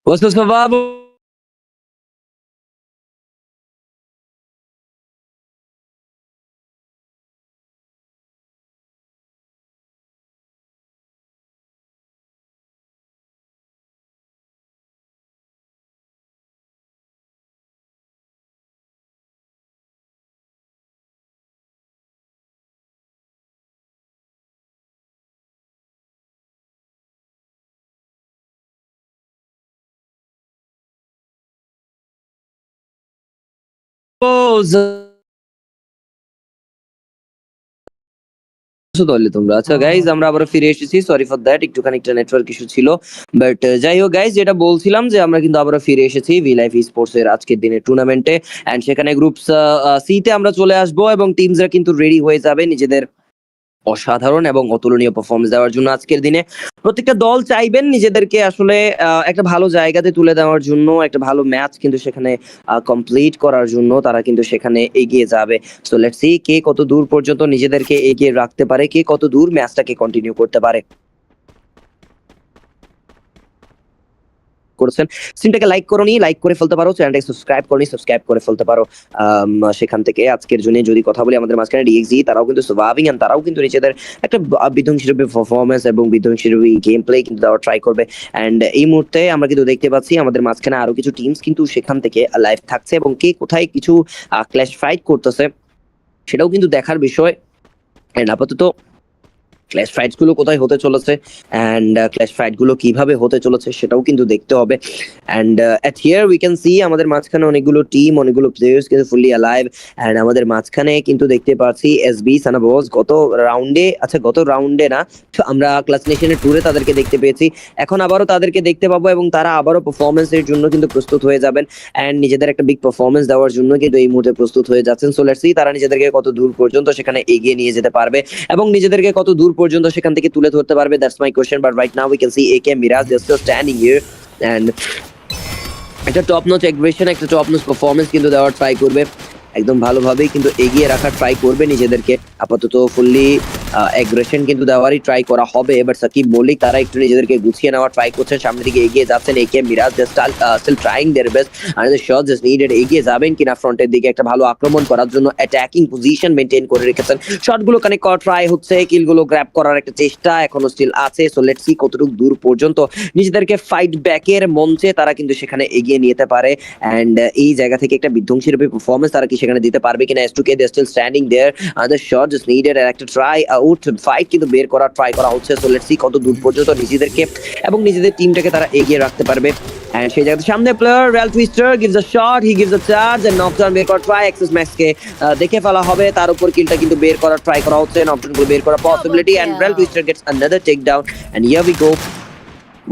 What's the survival? তোমরা আচ্ছা guys আমরা আবার ফিরে এসেছি, সরি ফর দ্যাট, একটুখানি একটা নেটওয়ার্ক ইস্যু ছিল। বাট যাই হোক গাইজ, যেটা বলছিলাম যে আমরা কিন্তু আবার ফিরে এসেছি ভিলাইফ স্পোর্টস এর আজকের দিনের টুর্নামেন্টে। এন্ড সেখানে গ্রুপ সি তে আমরা চলে আসবো এবং টিমসরা কিন্তু রেডি হয়ে যাবে নিজেদের অসাধারণ এবং অতুলনীয় পারফরমেন্স দেওয়ার জন্য। আজকের দিনে প্রত্যেকটা দল চাইবেন নিজেদেরকে আসলে একটা ভালো জায়গাতে তুলে দেওয়ার জন্য, একটা ভালো ম্যাচ কিন্তু সেখানে কমপ্লিট করার জন্য তারা কিন্তু সেখানে এগিয়ে যাবে। সো লেটস সি কে কত দূর পর্যন্ত নিজেদেরকে এগিয়ে রাখতে পারে, কে কত দূর ম্যাচটাকে কন্টিনিউ করতে পারে। করেছেন স্ট্রিমটাকে লাইক করোনি, লাইক করে ফেলতে পারো, চ্যানেলটাকে সাবস্ক্রাইব করনি, সাবস্ক্রাইব করে ফেলতে পারো। সেখান থেকে আজকের জন্য যদি কথা বলি, আমাদের মাঝখানে ডিএক্সি তারাও কিন্তু সার্ভাইভিং এন্ড তারাও কিন্তু নিজেদের একটা বিধ্বংসী পারফরমেন্স এবং বিধ্বংসী গেম প্লে কিন্তু দেওয়ার ট্রাই করবে। এন্ড এই মুহূর্তে আমরা কিন্তু দেখতে পাচ্ছি আমাদের মাঝখানে আরো কিছু টিমস কিন্তু সেখান থেকে লাইভ থাকছে এবং কে কোথায় কিছু ক্ল্যাশ ফাইট করতেছে সেটাও কিন্তু দেখার বিষয়। এন্ড আপাতত ক্ল্যাশ ফাইটস গুলো কোথায় হতে চলেছে এন্ড ক্ল্যাশ ফাইট গুলো কিভাবে হতে চলেছে সেটাও কিন্তু দেখতে হবে। And at here we can see আমাদের মাঝখানে অনেকগুলো টিম, অনেকগুলো প্লেয়ার্স কিন্তু ফুললি অ্যালাইভ। এন্ড আমাদের মাঝখানে কিন্তু দেখতে পাচ্ছি এসবি সানাবস গত রাউন্ডে না, আমরা ক্লাস নেশনের ট্যুরে তাদেরকে দেখতে পেয়েছি, এখন আবারও তাদেরকে দেখতে পাবো এবং তারা আবারও পারফরমেন্সের জন্য কিন্তু প্রস্তুত হয়ে যাবেন এন্ড নিজেদের একটা বিগ পারফরমেন্স দেওয়ার জন্য কিন্তু এই মুহূর্তে প্রস্তুত হয়ে যাচ্ছেন। সো লেটস সি তারা নিজেদেরকে কত দূর পর্যন্ত সেখানে এগিয়ে নিয়ে যেতে পারবে এবং নিজেদেরকে কত দূর পর্যন্ত সেখান থেকে তুলে ধরতে পারবে। That's my question. But right now we can see AK Mirage just standing here and একটা টপ নচ অ্যাগ্রেশন, একটা টপ নচ পারফরমেন্স কিন্তু দেওয়ার ট্রাই করবে, একদম ভালোভাবেই কিন্তু এগিয়ে রাখার ট্রাই করবে নিজেদেরকে। আপাতত ফুললি অ্যাগ্রেশন কিন্তু দেওয়ারই ট্রাই করা হবে। বাট সাকিব মল্লিক তারা একটু নিজেদেরকে গুছিয়ে নেওয়ার ট্রাই করছেন, সামনের দিকে এগিয়ে যাচ্ছেন। একে Miraj still trying their best আর দ্য শট জাস্ট নিডেড। এগিয়ে যাবেন কিনা ফ্রন্টের দিকে একটা ভালো আক্রমণ করার জন্য, অ্যাটাকিং পজিশন মেইনটেইন করে রেখেছেন। শটগুলো কানেক্ট করার ট্রাই হচ্ছে, কিলগুলো গ্র্যাব করার একটা চেষ্টা এখনো স্টিল আছে। সো লেটস সি কতটুকু দূর পর্যন্ত নিজেদেরকে ফাইট ব্যাকের মঞ্চে তারা কিন্তু সেখানে এগিয়ে নিতে পারে এন্ড এই জায়গা থেকে একটা বিধ্বংসী রূপে পারফরমেন্স তারা কি সেখানে দিতে পারবে কিনা। S2K they still standing there, the shot just needed আর একটা ট্রাই আউট ফাইট কিন্তু বের করার ট্রাই করা হচ্ছে। সো লেটস সি কত দূর পর্যন্ত নিজেদেরকে এবং নিজেদের টিমটাকে তারা এগিয়ে রাখতে পারবে। এন্ড সেই জায়গাতে সামনে player Rail Twister gives a shot, he gives a charge and knockdown বের করার ট্রাই। এক্সেস ম্যাক্সকে দেখে ফেলা হবে, তার উপর কিলটা কিন্তু বের করার ট্রাই করা হচ্ছে, নকডাউন গুলো বের করার possibility and Rail Twister gets another takedown and here we go.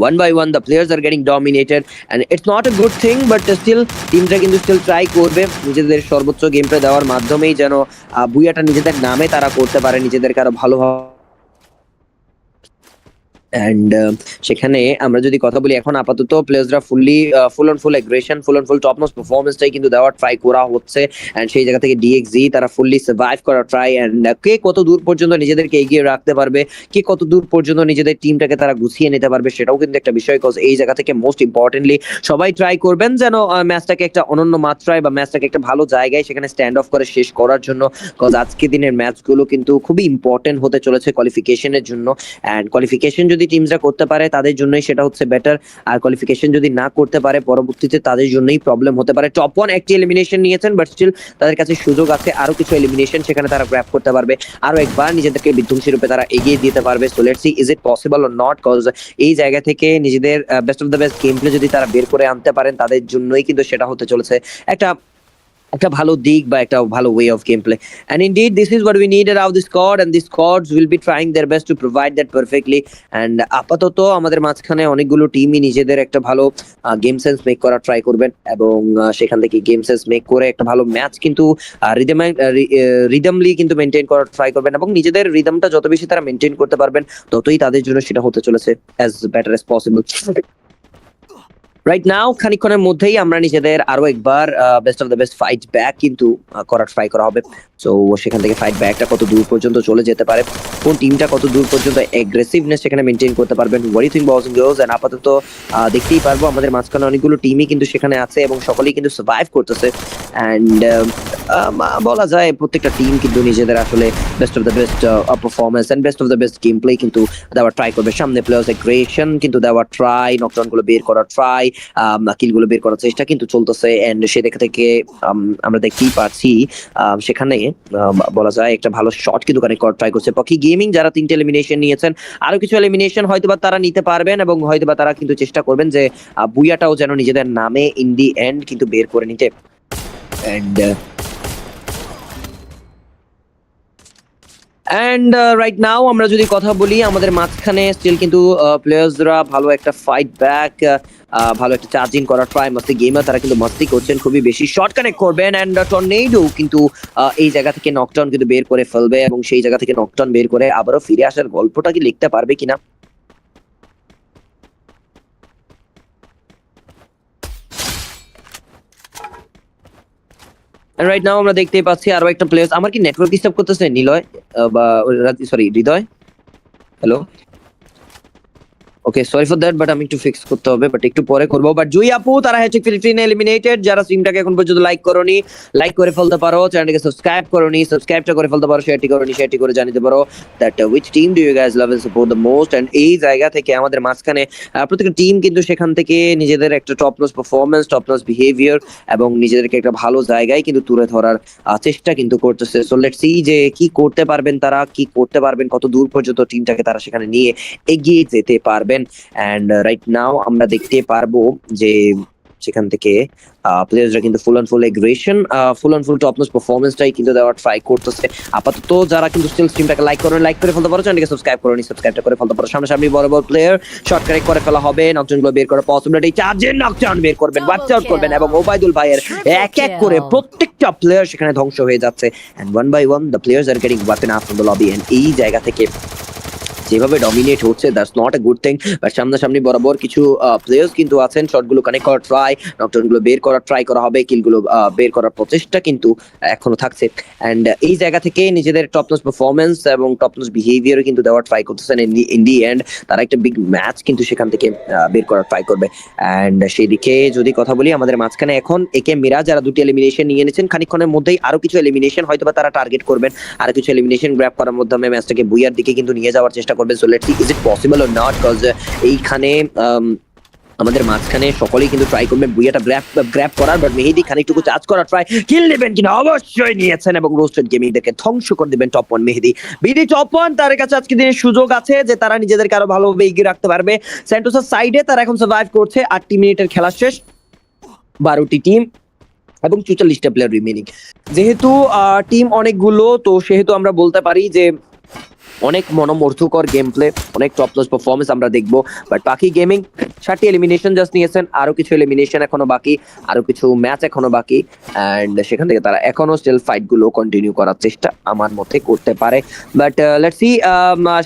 One by one the players are getting dominated and it's not a good thing but still টিমটা কিন্তু still try করবে নিজেদের সর্বোচ্চ গেম প্লে দেওয়ার মাধ্যমেই যেন বুয়াটা নিজেদের নামে তারা করতে পারে, নিজেদেরকে আরো ভালো এন্ড সেখানে আমরা যদি কথা বলি এখন আপাতত প্লেয়ার্সরা full on full aggression, full on full top notch পারফরমেন্সটাই কিন্তু দেওয়ার ট্রাই করা হচ্ছে এন্ড সেই জায়গা থেকে ডিএক্সি তারা ফুললি সার্ভাইভ করার ট্রাই এন্ড কে কত দূর পর্যন্ত নিজেদেরকে এগিয়ে রাখতে পারবে, কে কত দূর পর্যন্ত নিজেদের টিমটাকে তারা গুছিয়ে নিতে পারবে সেটাও কিন্তু একটা বিষয়। কজ এই জায়গা থেকে মোস্ট ইম্পর্টেন্টলি সবাই ট্রাই করবেন যেন ম্যাচটাকে একটা অনন্য মাত্রায় বা ম্যাচটাকে একটা ভালো জায়গায় সেখানে স্ট্যান্ড অফ করে শেষ করার জন্য। কজ আজকের দিনের ম্যাচগুলো কিন্তু খুবই ইম্পর্টেন্ট হতে চলেছে কোয়ালিফিকেশনের জন্য এন্ড কোয়ালিফিকেশন যদি টিমসরা করতে পারে তাদের জন্যই সেটা হচ্ছে বেটার, আর কোয়ালিফিকেশন যদি না করতে পারে পরবর্তীতে তাদের জন্যই প্রবলেম হতে পারে। টপ 1 একটি এলিমিনেশন নিয়েছেন বাট স্টিল তাদের কাছে সুযোগ আছে আরো কিছু এলিমিনেশন সেখানে তারা গ্র্যাব করতে পারবে, আরো একবার নিজেদেরকে বিধ্বংসী রূপে তারা এগিয়ে দিতে পারবে। So let's see is it possible or not, cause এই জায়গা থেকে নিজেদের best of the best game play যদি তারা বের করে আনতে পারেন তাদের জন্যই কিন্তু সেটা হতে চলেছে একটা ভালো দিক বা একটা ভালো way of game play. And indeed this is what we needed out this squad and this squads will be trying their best to provide that perfectly. And আপাতত আমাদের মাঝখানে অনেকগুলো টিমই নিজেদের একটা ভালো গেম সেন্স মেক করার ট্রাই করবেন এবং সেখান থেকে গেম সেন্স মেক করে একটা ভালো ম্যাচ কিন্তু রিদমলি কিন্তু মেনটেন করার ট্রাই করবেন এবং নিজেদের রিদমটা যত বেশি তারা মেনটেন করতে পারবেন ততই তাদের জন্য সেটা হতে চলেছে as better as possible. Right now খানিকক্ষণের মধ্যেই আমরা নিজেদের আরো একবার best of the best fight back কিন্তু করার ট্রাই করা হবে। সো সেখান থেকে ফাইট ব্যাকটা কত দূর পর্যন্ত চলে যেতে পারে, কোন টিমটা কত দূর পর্যন্ত এগ্রেসিভনেস সেখানে মেনটেন করতে পারবেন, হোয়াট ইউ থিংক বয়স এন্ড গার্লস? এন্ড আপাতত দেখতেই পারবো আমাদের মাঝখানে অনেকগুলো টিমই কিন্তু সেখানে আছে এবং সকলেই কিন্তু সার্ভাইভ করতেছে। অ্যান্ড বলা যায় প্রত্যেকটা টিম কিন্তু নিজেদের আসলে best of the best performance and best of the best game play কিন্তু দেওয়ার ট্রাই করবে। সামনে প্লেয়ার্স এগ্রেশন কিন্তু দেওয়ার ট্রাই, নকডাউন গুলো বের করার ট্রাই, কিল গুলো বের করার চেষ্টা কিন্তু চলতেছে। এন্ড সে দেখা থেকে আমরা দেখতেই পাচ্ছি সেখানে বলা যায় একটা ভালো শট কিন্তু কানেক্ট করার ট্রাই করছে পাখি গেমিং, যারা 3টে এলিমিনেশন নিয়েছেন। আরো কিছু এলিমিনেশন হয়তোবা তারা নিতে পারবেন এবং হয়তোবা তারা কিন্তু চেষ্টা করবেন যে বুয়াটাও যেন নিজেদের নামে ইন দি এন্ড কিন্তু বের করে নিতে। এন্ড রাইট নাও আমরা যদি কথা বলি আমাদের মাঝখানে স্টিল কিন্তু প্লেয়ার্সরা ভালো একটা ফাইট ব্যাক, ভালো একটা চার্জিং করার ট্রাই মাস্তি গেমার, তারা কিন্তু মাস্তি করছেন, খুবই বেশি শর্ট কানেক্ট করবেন। এন্ড টর্নেডো কিন্তু এই জায়গা থেকে নকডাউন কিন্তু বের করে ফেলবে এবং সেই জায়গা থেকে নকডাউন বের করে আবারও ফিরে আসার গল্পটা কি লিখতে পারবে কিনা। রাইট নাও আমরা দেখতেই পাচ্ছি আরো একটা প্লেয়ার। আমার কি নেটওয়ার্ক ডিস্টার্ব করতেছে নিলয় বা sorry Hridoy? Hello, okay sorry for that, but আমি একটু ফিক্স করতে হবে, বাট একটু পরে করবো। বাট জুই আপু তারা হচ্ছে ফিলিপিনে এলিমিনেটেড। যারা স্ট্রিমটাকে এখন পর্যন্ত লাইক করোনি লাইক করে ফেলতে পারো, চ্যানেলটাকে সাবস্ক্রাইব করোনি সাবস্ক্রাইবটা করে ফেলতে পারো, শেয়ারটি করে জানিতে পারো that which team do you guys love and support the most. And এই জায়গা থেকে আমাদের মাঝখানে প্রত্যেকটা টিম কিন্তু সেখান থেকে নিজেদের একটা top notch performance, top notch behaviour এবং নিজেদেরকে একটা ভালো জায়গায় কিন্তু তুলে ধরার চেষ্টা কিন্তু করতেছে। সো লেটস সি যে কি করতে পারবেন তারা, কি করতে পারবেন, কত দূর পর্যন্ত টিমটাকে তারা সেখানে নিয়ে এগিয়ে যেতে পারবেন। এন্ড রাইট নাও আমরা দেখতে পারবো যে সেখান থেকে প্লেয়ার্সরা কিন্তু full and full aggression, full and full top notch পারফরমেন্সটাই কিন্তু দেওয়ার ট্রাই করতেছে। আপাতত যারা কিন্তু স্টিল স্ট্রিমটাকে লাইক করে ফেলতে পারো, চ্যানেলকে সাবস্ক্রাইব সাবস্ক্রাইবটা করে ফেলতে পারো। সামনাসামনি বড় বড় প্লেয়ার শর্ট কানেক্ট করে ফেলা হবে, নকডাউনগুলো বের করার পসিবিলিটি, চার্জের নকডাউন বের করবেন, ওয়াচ আউট করবেন এবং ওবায়দুল ভাইয়ের এক এক করে প্রত্যেকটা প্লেয়ার সেখানে ধ্বংস হয়ে যাচ্ছে। And one by one the players are getting weapon out from the lobby. And এই জায়গা থেকে যেভাবে ডমিনেট হচ্ছে that's not a good thing. But সামনাসামনি বরাবর কিছু প্লেয়ার্স কিন্তু আছেন, শটগুলো কানেক্ট করার ট্রাই, নকডাউনগুলো বের করার ট্রাই করা হবে, কিলগুলো বের করার প্রচেষ্টা কিন্তু এখনো থাকছে। অ্যান্ড এই জায়গা থেকে নিজেদের টপনচ পারফরমেন্স এবং টপনচ বিহেভিয়ারও কিন্তু দেওয়ার ট্রাই করতেছেন। ইন দি এন্ড তারা একটা বিগ ম্যাচ কিন্তু সেখান থেকে বের করার ট্রাই করবে। অ্যান্ড সেই দিকে যদি কথা বলি আমাদের মাঝখানে এখন একে মিরা যারা 2টি এলিমিনেশন নিয়ে নিয়েছেন, খানিকক্ষণের মধ্যেই আরো কিছু এলিমিনেশন হয়তো বা তারা টার্গেট করবেন, আরো কিছু এলিমিনেশন গ্র্যাব করার মাধ্যমে ম্যাচটাকে বুইয়ার দিকে কিন্তু নিয়ে যাওয়ার চেষ্টা করবেন। So let's see is it possible or not, cause এইখানে আমাদের মাঝখানে সকলেই কিন্তু ট্রাই করবে বুইয়াটা গ্র্যাব করার, বাট মেহেদি খানিকটুকু চার্জ করার ট্রাই, কিল নেবেন কিনা অবশ্যই নিয়েছেন এবং রোস্টেড গেমিংদেরকে ধ্বংস করে দিবেন টপ 1 মেহেদি। বিডি টপ 1 তার কাছে আজকে দিনের সুযোগ আছে যে তারা নিজেদেরকে আরো ভালোভাবে এগিয়ে রাখতে পারবে। স্যান্টোসের সাইডে তারা এখন সার্ভাইভ করছে, 8টি মিনিটের খেলা শেষ, 12টি টিম এবং 44টা প্লেয়ার রিমেনিং। যেহেতু টিম অনেকগুলো, তো সেহেতু আমরা বলতে পারি যে অনেক মনোমুগ্ধকর গেম প্লে, অনেক টপ নচ পারফরমেন্স আমরা দেখবো। বাট পাখি গেমিং 7টি এলিমিনেশন জাস্ট নিয়েছেন, আরো কিছু এলিমিনেশন এখনো বাকি, আরো কিছু ম্যাচ এখনো বাকি। অ্যান্ড সেখান থেকে তারা এখনো স্টিল ফাইট গুলো কন্টিনিউ করার চেষ্টা আমার মতে করতে পারে। বাট লেটস সি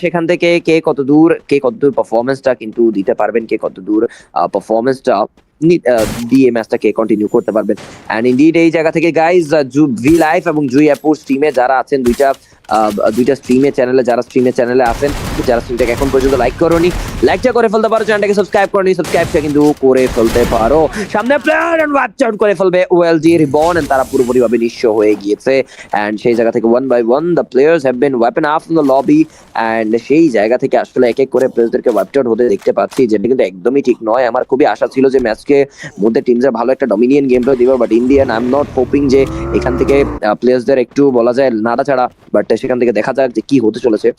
সেখান থেকে কে কত দূর পারফরমেন্সটা কিন্তু দিতে পারবেন, কে কত দূর পারফরমেন্সটা দিয়ে ম্যাচটাকে কন্টিনিউ করতে পারবেন। এন্ড ইনডিড এই জায়গা থেকে গাইজ ভি লাইফ এবং জুই অ্যাপুর স্ট্রিমে যারা আছেন, দুইটা স্ট্রিমে চ্যানেলে আছেন, যারা স্ট্রিমটাকে এখন পর্যন্ত লাইক করোনি লাইকটা করে ফেলতে পারো, চ্যানেলটাকে সাবস্ক্রাইব করোনি সাবস্ক্রাইবটা কিন্তু করে ফেলতে পারো। সামনে প্লেয়ার এন্ড ওয়াচ আউট করে ফেলবে ওএলজি রিবন, এন্ড তারা পুরোপুরিভাবে নিঃস্ব হয়ে গিয়েছে। এন্ড সেই জায়গা থেকে 1 by 1 the players have been weapon up from the lobby. And সেই জায়গা থেকে আসলে এক এক করে প্লেয়ারদেরকে ওয়াইপড আউট হতে দেখতে পাচ্ছি, যেটা কিন্তু একদমই ঠিক নয়। আমার খুবই আশা ছিল যে ম্যাচকে মধ্যে টিমসরা ভালো একটা ডমিনিয়ন গেম প্লে দিবে, but Indian I am not hoping যে এখান থেকে প্লেয়ার্সদের একটু বলা যায় নাড়াচাড়া, বাট সেখান থেকে দেখা যাক যে কি হতে চলেছে।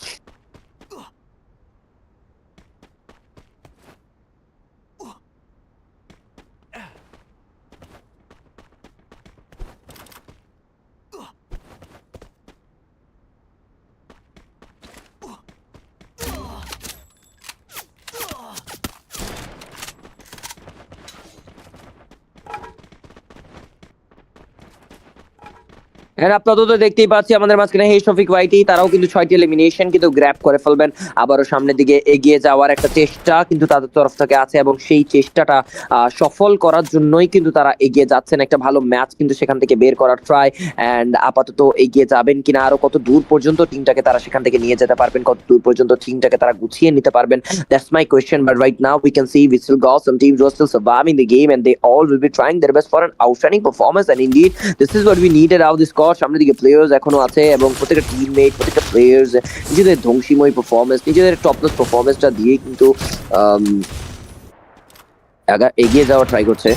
এন্ড আপাতত দেখতেই পাচ্ছি আমাদের মাঝখানে হে শফিক ওয়াইটি তারাও কিন্তু 6টি এলিমিনেশন কিন্তু গ্র্যাব করে ফেলবেন। আবারও সামনের দিকে এগিয়ে যাওয়ার একটা চেষ্টা কিন্তু তাদের তরফ থেকে আছে এবং সেই চেষ্টাটা সফল করার জন্যই কিন্তু তারা এগিয়ে যাচ্ছেন। একটা ভালো ম্যাচ কিন্তু সেখান থেকে বের করার ট্রাই এন্ড আপাতত এগিয়ে যাবেন কিনা, আরো কত দূর পর্যন্ত টিমটাকে তারা সেখান থেকে নিয়ে যেতে পারবেন, কত দূর পর্যন্ত টিমটাকে তারা গুছিয়ে নিতে পারবেন, that's my question. But right now we can see we still got some teams who are still surviving the game and they all will be trying their best for an outstanding performance and indeed this is what we needed out this squad. সামনের দিকে players এখনো আছে এবং প্রত্যেকটা teammate, প্রত্যেকটা players নিজেদের ধ্বংসীময় performance, নিজেদের top-notch পারফরম্যান্সটা দিয়ে কিন্তু এগিয়ে যাওয়ার ট্রাই করছে।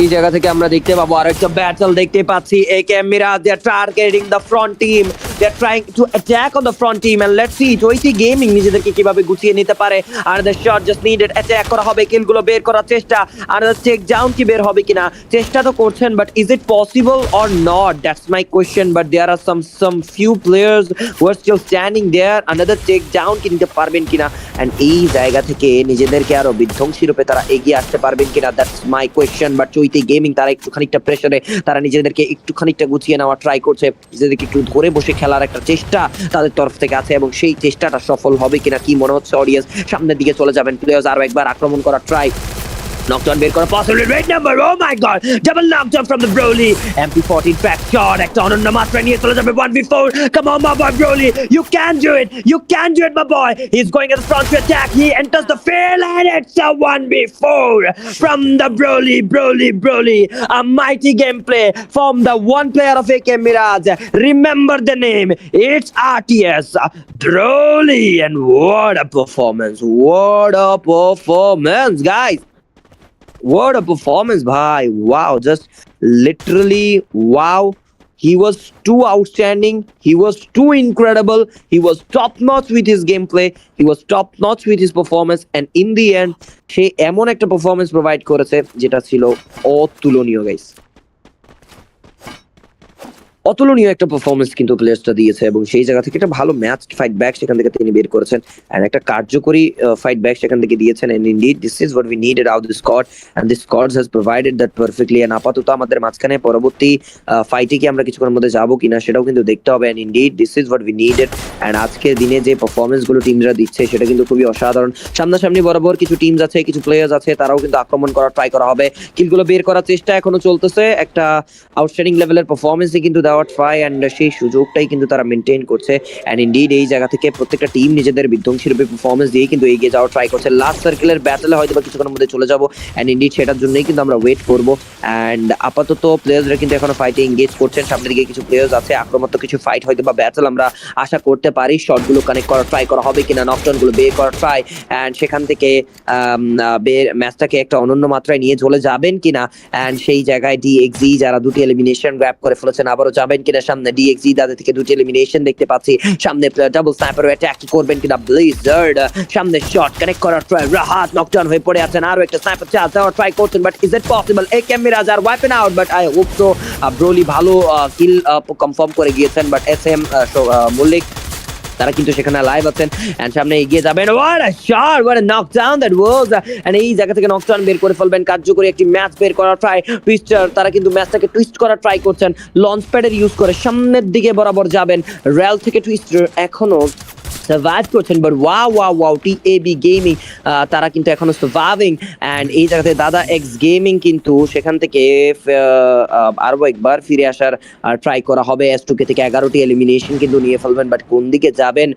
এই জায়গা থেকে আমরা দেখতে পাবো আরেকটা ব্যাটল দেখতে পাচ্ছি। AKM Mirage, they are targeting the front team, they are trying to attack on the front team and let's see Chaity Gaming নিজেদেরকে কিভাবে গুছিয়ে নিতে পারে। আর the shot just needed, attack করা হবে, কিলগুলো বের করার চেষ্টা, আর the চেক ডাউন কি বের হবে কিনা, চেষ্টা তো করছেন but is it possible or not, that's my question. But there are some few players who are still standing there, another take down কি নিতে পারবেন কিনা and এই জায়গা থেকে নিজেদেরকে আরো বিধ্বংসী রূপে তারা এগিয়ে আসতে পারবেন কিনা, that's my question. But Chaiti gaming তারা একটু খানিকটা প্রেসারে, তারা নিজেদেরকে একটু খানিকটা গুছিয়ে নেওয়ার ট্রাই করছে, নিজেদেরকে একটু ধরে বসে খেলার একটা চেষ্টা তাদের তরফ থেকে আছে এবং সেই চেষ্টাটা সফল হবে কিনা কি মনে হচ্ছে অডিয়েন্স। সামনের দিকে চলে যাবেন প্লেয়ার্স, আরো একবার আক্রমণ করার ট্রাই, knockdown বের করা possibly red number, oh my god, double knockdown from the Broly, MP14 back shot, একটা অনন্য মাত্রা নিয়ে চলে যাবে 1v4, come on my boy Broly, you can do it, you can do it my boy, he's going at the front to attack, he enters the field and it's a 1v4 from the Broly, a mighty gameplay from the one player of AKM Mirage, remember the name, it's RTS Broly, and what a performance guys, what a performance, bhai. Wow, just literally wow. He was too outstanding. He was too incredible. He was top notch with his gameplay. He was top notch with his performance. And in the end, সে এমন একটা performance provide করেছে যেটা ছিল অতুলনীয় guys. অতুলনীয় একটা performance কিন্তু প্লেয়ার্সটা দিয়েছে এবং সেই জায়গা থেকে একটা ভালো ম্যাচ ফাইট ব্যাক সেখান থেকে তিনি বের করেছেন এন্ড একটা কার্যকরী ফাইট ব্যাক সেখান থেকে দিয়েছেন and indeed this is what we needed out this squad and this squad has provided that perfectly. And আপাতত আমাদের মাঝখানে পরবর্তী ফাইটে কি আমরা কিছুক্ষণের মধ্যে যাবো কিনা সেটাও কিন্তু দেখতে হবে and indeed this is what we needed. And আজকের দিনে যে পারফরমেন্স গুলো টিমরা দিচ্ছে সেটা কিন্তু খুবই অসাধারণ। সামনাসামনি বরাবর কিছু টিমস আছে, কিছু প্লেয়ার্স আছে, তারাও কিন্তু আক্রমণ করার ট্রাই করা হবে, কিলগুলো বের করার চেষ্টা এখনো চলতেছে, একটা আউটস্ট্যান্ডিং লেভেলের পারফরমেন্সই কিন্তু দেওয়ার ট্রাই এন্ড সেই সুযোগটাই কিন্তু তারা মেনটেন করছে এন্ড ইনডিড এই জায়গা থেকে প্রত্যেকটা টিম নিজেদের বিধ্বংসী রূপে পারফরমেন্স দিয়ে কিন্তু এগিয়ে যাওয়ার ট্রাই করছে। লাস্ট সার্কেলের ব্যাটলে হয়তো বা কিছুক্ষণের মধ্যে চলে যাবো এন্ড ইনডিড সেটার জন্যই কিন্তু আমরা ওয়েট করবো এন্ড আপাতত প্লেয়ার্সরা কিন্তু এখনো ফাইটে এঙ্গেজ করছেন। সামনের দিকে কিছু প্লেয়ার্স আছে, আক্রমণাত্মক কিছু ফাইট হয়তো বা ব্যাটল আমরা আশা করতে পারি, শটগুলো কানেক্ট করার ট্রাই করা হবে কিনা, নকডাউন গুলো বের করার ট্রাই এন্ড সেখান থেকে ম্যাচটাকে একটা অনন্য মাত্রায় নিয়ে চলে যাবেন কিনা এন্ড সেই জায়গায় ডিএক্সি যারা দুটি এলিমিনেশন গ্র্যাব করে ফেলেছেন আবারও যাবেন কিনা সামনে, ডিএক্সি তাদের থেকে দুটি এলিমিনেশন দেখতে পাচ্ছি, সামনে ডাবল স্নাইপার অ্যাটাক করবেন কিনা ব্লিজার্ড, সামনে শট কানেক্ট করার ট্রাই, রাহাত নকডাউন হয়ে পড়ে আছেন, আরো একটা স্নাইপার চার্জ দেওয়ার ট্রাই করছেন but is it possible, AKM Mirage are wiping out but I hope so. Broly ভালো কিল কনফার্ম করে গিয়েছেন বাট SM মল্লিক তারা কিন্তু সেখানে লাইভ আছেন এন্ড সামনে এগিয়ে যাবেন, what a shot, what a knockdown that was, and এই জায়গা থেকে নকডাউন বের করে ফেলবেন, কার্যকরী একটি ম্যাচ বের করার ট্রাই, টুইস্টার তারা কিন্তু ম্যাচটাকে টুইস্ট করার ট্রাই করছেন, লঞ্চ প্যাডের ইউজ করে সামনের দিকে বরাবর যাবেন, রেল থেকে টুইস্টার এখনো সার্ভাইভ করছেন বাট ওয়াও টিএবি গেমিং তারা কিন্তু এখনো সার্ভাইভিং এন্ড এই জায়গাতে দাদা এক্স গেমিং কিন্তু সেখান থেকে আরো একবার ফিরে আসার ট্রাই করা হবে, S2K থেকে 11টি এলিমিনেশন কিন্তু নিয়ে ফেলবেন বাট কোন দিকে যাবেন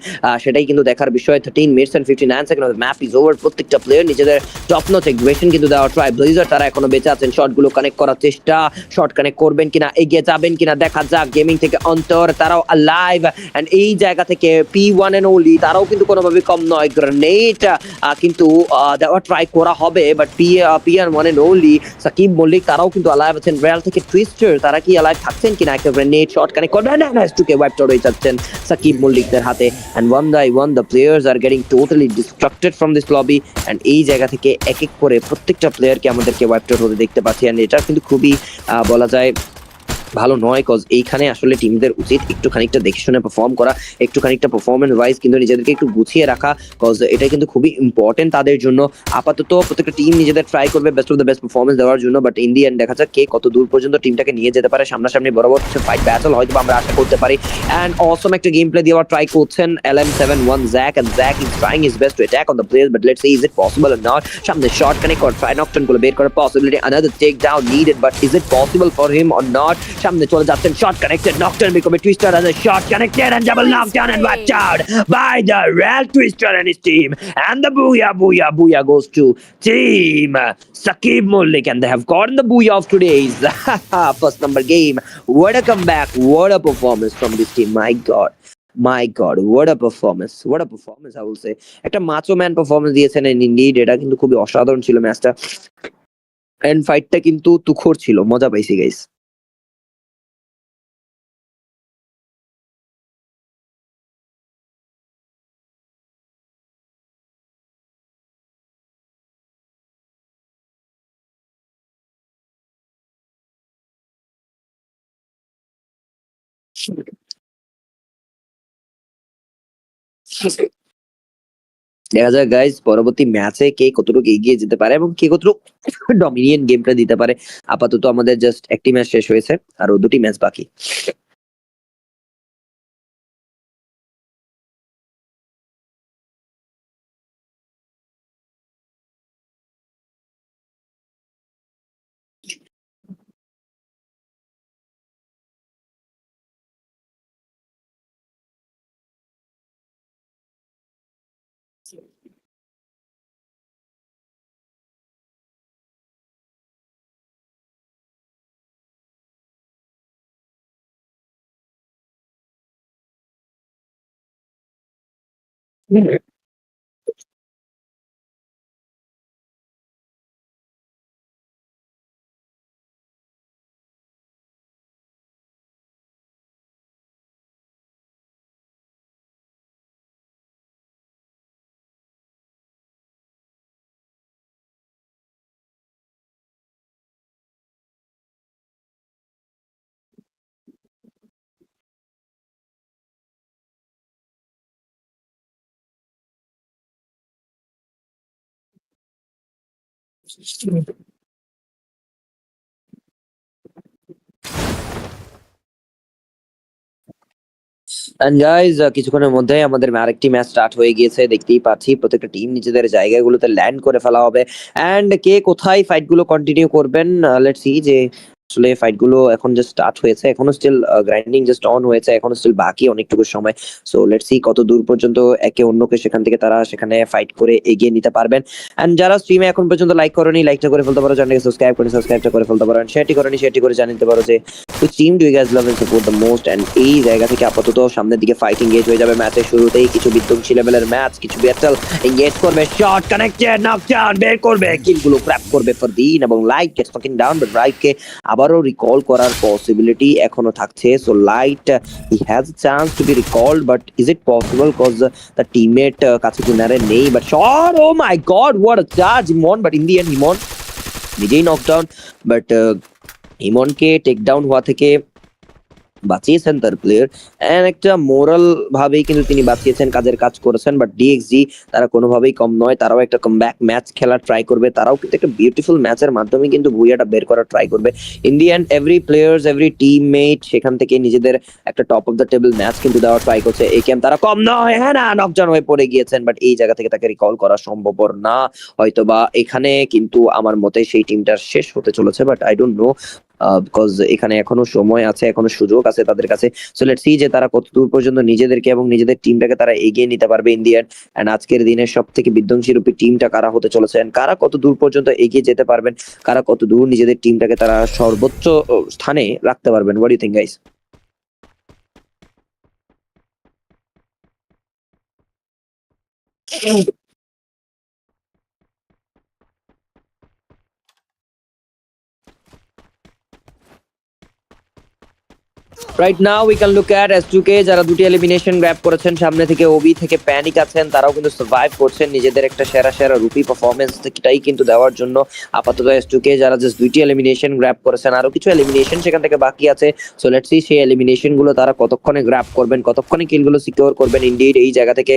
সেটাই কিন্তু দেখার বিষয়। 13 minutes and 59 second map is over, প্রত্যেকটা প্লেয়ার নিজেদের টপ নচ এগ্রেশন কিন্তু দেওয়ার ট্রাই, ব্লেজার তারা এখনো বেঁচে আছেন, শটগুলো কানেক্ট করার চেষ্টা, শট কানেক্ট করবেন কিনা, এগিয়ে যাবেন কিনা দেখা যাক, গেমিং থেকে অন্তর তারাও লাইভ এন্ড এই জায়গা থেকে P1 and মল্লি তারাও কিন্তু কোনোভাবে কম নয়। গ্রেনেড কিন্তু দেওয়া ট্রাই করা হবে, বাট পিয়ার মানে নোলি সাকিব মল্লিক তারাও কিন্তু অ্যালাইভ আছেন। রিয়াল থেকে টুইস্টার তারা কি অ্যালাইভ থাকছেন কিনা, একটা গ্রেনেড শট কানেক্ট করবেন না, টুকে ওয়াইপ আউট হয়ে যাচ্ছেন সাকিব মল্লিকদের হাতে। And one by one the players are getting totally distracted from this lobby. And এই জায়গা থেকে এক এক করে প্রত্যেকটা প্লেয়ারকে আমাদেরকে ওয়াইপ আউট হতে দেখতে পাচ্ছি। এন্ড এটা কিন্তু খুবই বলা যায় ভালো নয়, কজ এইখানে আসলে টিমদের উচিত একটু খানিকটা দেখে শুনে পারফর্ম করা, একটু খানিকটা পারফরমেন্স ওয়াইজ কিন্তু নিজেদেরকে একটু গুছিয়ে রাখা, কজ এটা কিন্তু খুবই ইম্পর্টেন্ট তাদের জন্য। আপাতত প্রত্যেকটা টিম নিজেদের ট্রাই করবে best of the best performance দেওয়ার জন্য, বাট ইন দি এন্ড দেখা যাক কে কত দূর পর্যন্ত টিমটাকে নিয়ে যেতে পারে। সামনাসামনি বরাবর ফাইট ব্যাটল হয়তো আমরা আশা করতে পারি। অ্যান্ড অসম একটা গেম প্লে দেওয়ার ট্রাই করছেন LM71 Jack, and Jack is trying his best to attack on the players, but let's see is it possible or not. সামনে শট কানেক্ট করে ট্রাই নকটার্ন গুলো বের করার possibility, another take down needed, but is it possible for him or not. সামনে চলে যাচ্ছেন, shot connected, Nocturne become a Twister as a shot connected and double knockdown and wiped out by the Real Twister and his team. And the booyah goes to team Sakib Mollik, and they have gotten the booyah of today's first number game. What a comeback, what a performance from this team, my god, what a performance, I will say. একটা macho man performance দিয়েছেন, and indeed এটা কিন্তু খুবই অসাধারণ ছিল ম্যাচটা। And ফাইটটা কিন্তু তুখোড় ছিল, মজা পাইছি গাইস। দেখা যাক গাইজ পরবর্তী ম্যাচে কে কতটুকু এগিয়ে যেতে পারে এবং কে কতটুকু ডমিনিয়ন গেমটা দিতে পারে। আপাতত আমাদের জাস্ট একটি ম্যাচ শেষ হয়েছে, আরো দুটি ম্যাচ বাকি। এন্ড গাইজ কিছুক্ষণের মধ্যেই আমাদের আরেকটি ম্যাচ স্টার্ট হয়ে গিয়েছে, দেখতেই পাচ্ছি প্রত্যেকটা টিম নিজেদের জায়গাগুলোতে ল্যান্ড করে ফেলা হবে। এন্ড কে কোথায় ফাইট গুলো কন্টিনিউ করবেন, লেটস সি যে আসলে ফাইট গুলো এখন জাস্ট স্টার্ট হয়েছে, এখনো স্টিল গ্রাইন্ডিং জাস্ট অন হয়েছে, এখনো স্টিল বাকি অনেকটুকু সময়। সো লেটস সি কত দূর পর্যন্ত একে অন্যকে সেখান থেকে তারা সেখানে ফাইট করে এগিয়ে নিতে পারবেন। এন্ড যারা স্ট্রিমে এখন পর্যন্ত লাইক করেনি, লাইকটা করে ফেলতে পারো, চ্যানেলকে সাবস্ক্রাইবটা করে ফেলতে পারো, শেয়ারটি করে জানিয়ে দিতে পারো যে which team do you guys love and support the most? and এই জায়গা থেকে আপাতত সামনের দিকে ফাইট এনগেজ হয়ে যাবে। ম্যাচের শুরুতেই কিছু বিধ্বংসী লেভেলের ম্যাচ, কিছু ব্যাটল এনগেজ করবে, শট কানেক্টেড, নকডাউন বের করবে, কিলগুলো ক্র্যাপ করবে ফারদিন, এবং light gets knocking down, but রাইটকে আবারও রিকল করার পসিবিলিটি এখনো থাকছে। So Light he has a chance to be recalled, but is it possible cause the teammate কাছে কিনারে নেই, but shot, oh my god what a charge Emon, but in the end Emon নিজেই knockdown, but ইমনকে take down হওয়া থেকে বাঁচিয়েছেন তার player. And একটা moral ভাবেই কিন্তু তিনি বাঁচিয়েছেন, কাজের কাজ করেছেন। বাট ডিএক্সজি তারা কোনোভাবেই কম নয়, তারাও একটা কামব্যাক ম্যাচ খেলার ট্রাই করবে, তারাও কিন্তু একটা বিউটিফুল ম্যাচের মাধ্যমে কিন্তু ভুইয়াটা বের করার ট্রাই করবে। In the and every players, every teammate সেখান থেকে নিজেদের একটা top of the table match কিন্তু দেওয়ার ট্রাই করছে। এই গেম তারা কম নয়, হ্যাঁ না, নকডাউন হয়ে পড়ে গিয়েছেন, বাট এই জায়গা থেকে তাকে রিকল করা সম্ভবপর না। হয়তোবা এখানে কিন্তু আমার মতে সেই টিমটার শেষ হতে চলেছে, but I don't no, because এখানে এখনো সময় আছে, এখনো সুযোগ আছে তাদের কাছে। সো লেটস সি যে তারা কত দূর পর্যন্ত নিজেদেরকে এবং নিজেদের টিমটাকে তারা এগিয়ে নিতে পারবে ইন দি এন্ড। এন্ড আজকের দিনের সব থেকে বিধ্বংসী রূপী টিমটা কারা হতে চলেছে, কারা কত দূর পর্যন্ত এগিয়ে যেতে পারবেন, কারা কত দূর নিজেদের টিমটাকে তারা সর্বোচ্চ স্থানে রাখতে পারবেন। What do you think guys? Right now we can look at S2K যারা দুটি এলিমিনেশন গ্র্যাব করেছেন, সামনে থেকে ওবি থেকে প্যানিক আছেন, তারাও কিন্তু সার্ভাইভ করছেন নিজেদের একটা সেরা রুপি পারফরমেন্সটাই কিন্তু দেওয়ার জন্য। আপাতত S2K যারা জাস্ট দুইটি এলিমিনেশন গ্র্যাব করেছেন, আরো কিছু এলিমিনেশন সেখান থেকে বাকি আছে। সো লেটস সি সেই এলিমিনেশন গুলো তারা কতক্ষণে গ্র্যাব করবেন, কতক্ষণে কিলগুলো সিকিউর করবেন ইনডিড এই জায়গা থেকে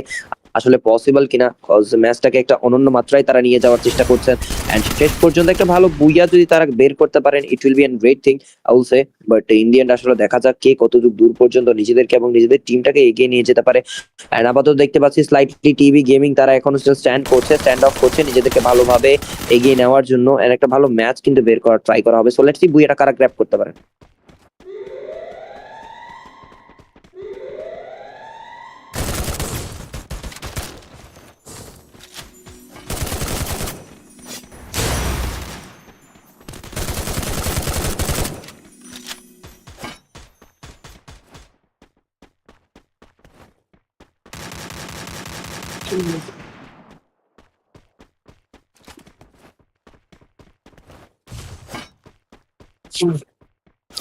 আসলে পসিবল কিনা, কজ ম্যাচটাকে একটা অনন্য মাত্রায় তারা নিয়ে যাওয়ার চেষ্টা করছেন। এন্ড শেষ পর্যন্ত একটা ভালো বুইয়া যদি তারা বের করতে পারেন, it will be N great thing I will say. But Indian আসলে দেখা যাক কে কতদূর দূর পর্যন্ত নিজেদেরকে এবং নিজেদের টিমটাকে এগিয়ে নিয়ে যেতে পারে। এন্ড আপাতত দেখতে পাচ্ছি স্লাইটলি টিভি গেমিং তারা এখনো স্ট্যান্ড অফ করছে নিজেদেরকে ভালোভাবে এগিয়ে নেওয়ার জন্য। এন্ড একটা ভালো ম্যাচ কিন্তু বের করার ট্রাই করা হবে। সো লেটস সি বুইয়াটা কারা গ্র্যাব করতে পারে।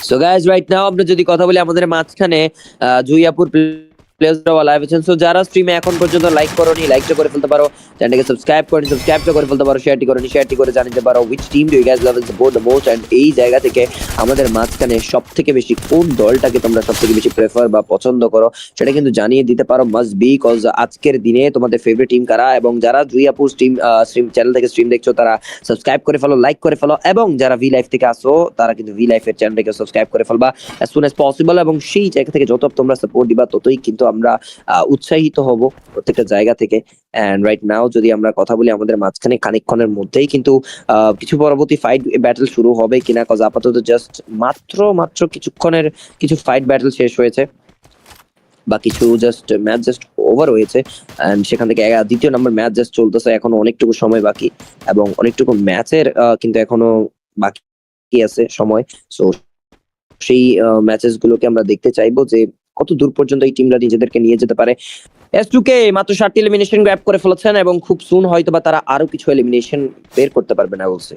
সো গাইজ রাইট নাও আমরা যদি কথা বলি আমাদের মাঝখানে জুইয়াপুর প্লেয়ার্সরা লাইভ আছেন। সো যারা স্ট্রিমে এখন পর্যন্ত লাইক করোনি, লাইকটা করে ফেলতে পারো, চ্যানেলটাকে সাবস্ক্রাইবটা করে ফেলতে পারো, শেয়ারটি করে জানাতে পারো which team do you guys love and support the most. And এই জায়গা থেকে আমাদের মাঝখানে সবথেকে বেশি কোন দলটাকে তোমরা সবথেকে বেশি প্রেফার বা পছন্দ করো সেটা কিন্তু জানিয়ে দিতে পারো মাস্ট বি, কজ আজকের দিনে তোমাদের ফেভারিট টিম কারা। এবং যারা জুইয়াপুর স্ট্রিম চ্যানেল থেকে স্ট্রিম দেখছো তারা সাবস্ক্রাইব করে ফেলো, লাইক করে ফেলো, এবং যারা ভি লাইফ থেকে আসো তারা কিন্তু ভি লাইফের চ্যানেলটাকে সাবস্ক্রাইব করে ফেলবা অ্যাজ সুন অ্যাজ পসিবল। এবং সেই জায়গা থেকে যত তোমরা সাপোর্ট দিবা ততই কিন্তু আমরা উৎসাহিত হব প্রত্যেকটা জায়গা থেকে। এন্ড রাইট নাও যদি আমরা কথা বলি আমাদের মাঝখানে খানিকক্ষণের মধ্যেই কিন্তু কিছু পরবর্তী ফাইট ব্যাটল শুরু হবে কিনা, কজ আপাতত জাস্ট মাত্র কিছুক্ষণের কিছু ফাইট ব্যাটল শেষ হয়েছে বা কিছু ম্যাচ ওভার হয়েছে। এন্ড সেখান থেকে দ্বিতীয় নাম্বার ম্যাচ জাস্ট চলতেছে, এখনো অনেকটুকু সময় বাকি এবং অনেকটুকু ম্যাচের কিন্তু এখনো বাকি আছে সময়। সো সেই ম্যাচেস গুলোকে আমরা দেখতে চাইবো যে কত দূর পর্যন্ত এই টিমরা নিজেদেরকে নিয়ে যেতে পারে। S2K মাত্র 7টি এলিমিনেশন গ্র্যাব করে ফেলেছেন এবং খুব সুন হয়তো বা তারা আরো কিছু এলিমিনেশন বের করতে পারবে না বলছে।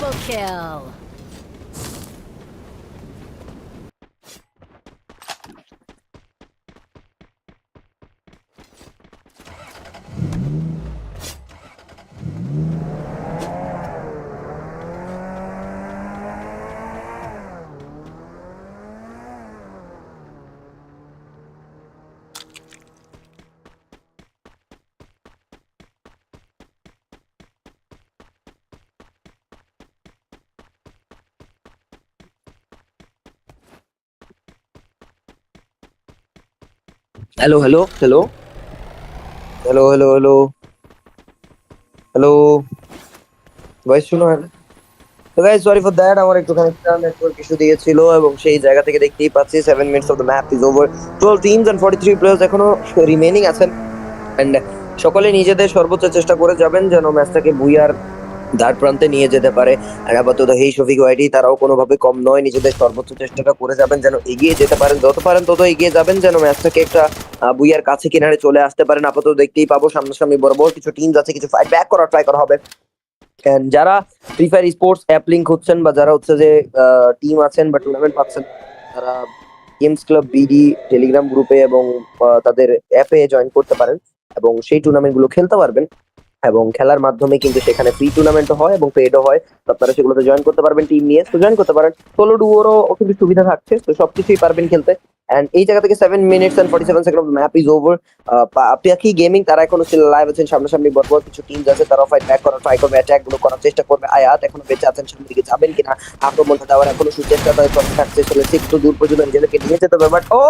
Double kill. Hello hello hello hello hello hello hello voice শুনো? তো গাইস সরি ফর দ্যাট, আমার একটুখানি নেটওয়ার্ক ইস্যু দিয়েছিল এবং সেই জায়গা থেকে দেখতেই পাচ্ছি 7 minutes of the map is over. 12 teams and 43 players এখনো রিমেইনিং আছেন। এন্ড সকলে নিজেদের সর্বোচ্চ চেষ্টা করে যাবেন যেন ম্যাচটাকে বুইয়ার ধার প্রান্তে নিয়ে যেতে পারে। আর আপাতত হেই শফিক ওয়াইটি তারাও কোনোভাবে কম নয়, নিজেদের সর্বোচ্চ চেষ্টাটা করে যাবেন যেন এগিয়ে যেতে পারেন, যত পারেন তত এগিয়ে যাবেন যেন ম্যাচটাকে একটা বুইয়ার কাছে কিনারে চলে আসতে পারেন। আপাতত দেখতেই পাবো সামনাসামনি বরাবর কিছু টিমস আছে, কিছু ফাইট ব্যাক করার ট্রাই করা হবে। And যারা free fire sports app link হচ্ছেন বা যারা হচ্ছে যে টিম আছেন বা টুর্নামেন্ট পাচ্ছেন, তারা গেমস ক্লাব বিডি টেলিগ্রাম গ্রুপে এবং তাদের অ্যাপে জয়েন করতে পারেন এবং সেই টুর্নামেন্ট গুলো খেলতে পারবেন। এবং খেলার মাধ্যমে কিন্তু সেখানে ফ্রি টুর্নামেন্টও হয় এবং পেডও হয়, তো আপনারা সেগুলোতে জয়েন করতে পারবেন, টিম নিয়ে তো জয়েন করতে পারেন। সোলো ডুওরও কিন্তু সুবিধা থাকছে, তো সবকিছুই পারবেন খেলতে। এন্ড এই জায়গা থেকে 7 minutes and 47 second of map is over. Pakhi gaming তারা এখনো স্টিল লাইভ আছেন, সামনাসামনি বড় কিছু টিমস আছে, তারা ফাইট ব্যাক করার ট্রাই করবে, অ্যাটাক গুলো করার চেষ্টা করবে। আয়াত এখনো বেঁচে আছেন, সামনের দিকে যাবেন কিনা, আক্রমণটা দেওয়ার এখনো সুচেষ্টা তাদের করতে থাকছে, চলে একটু দূর পর্যন্ত নিজেদেরকে নিয়ে যেতে হবে। But oh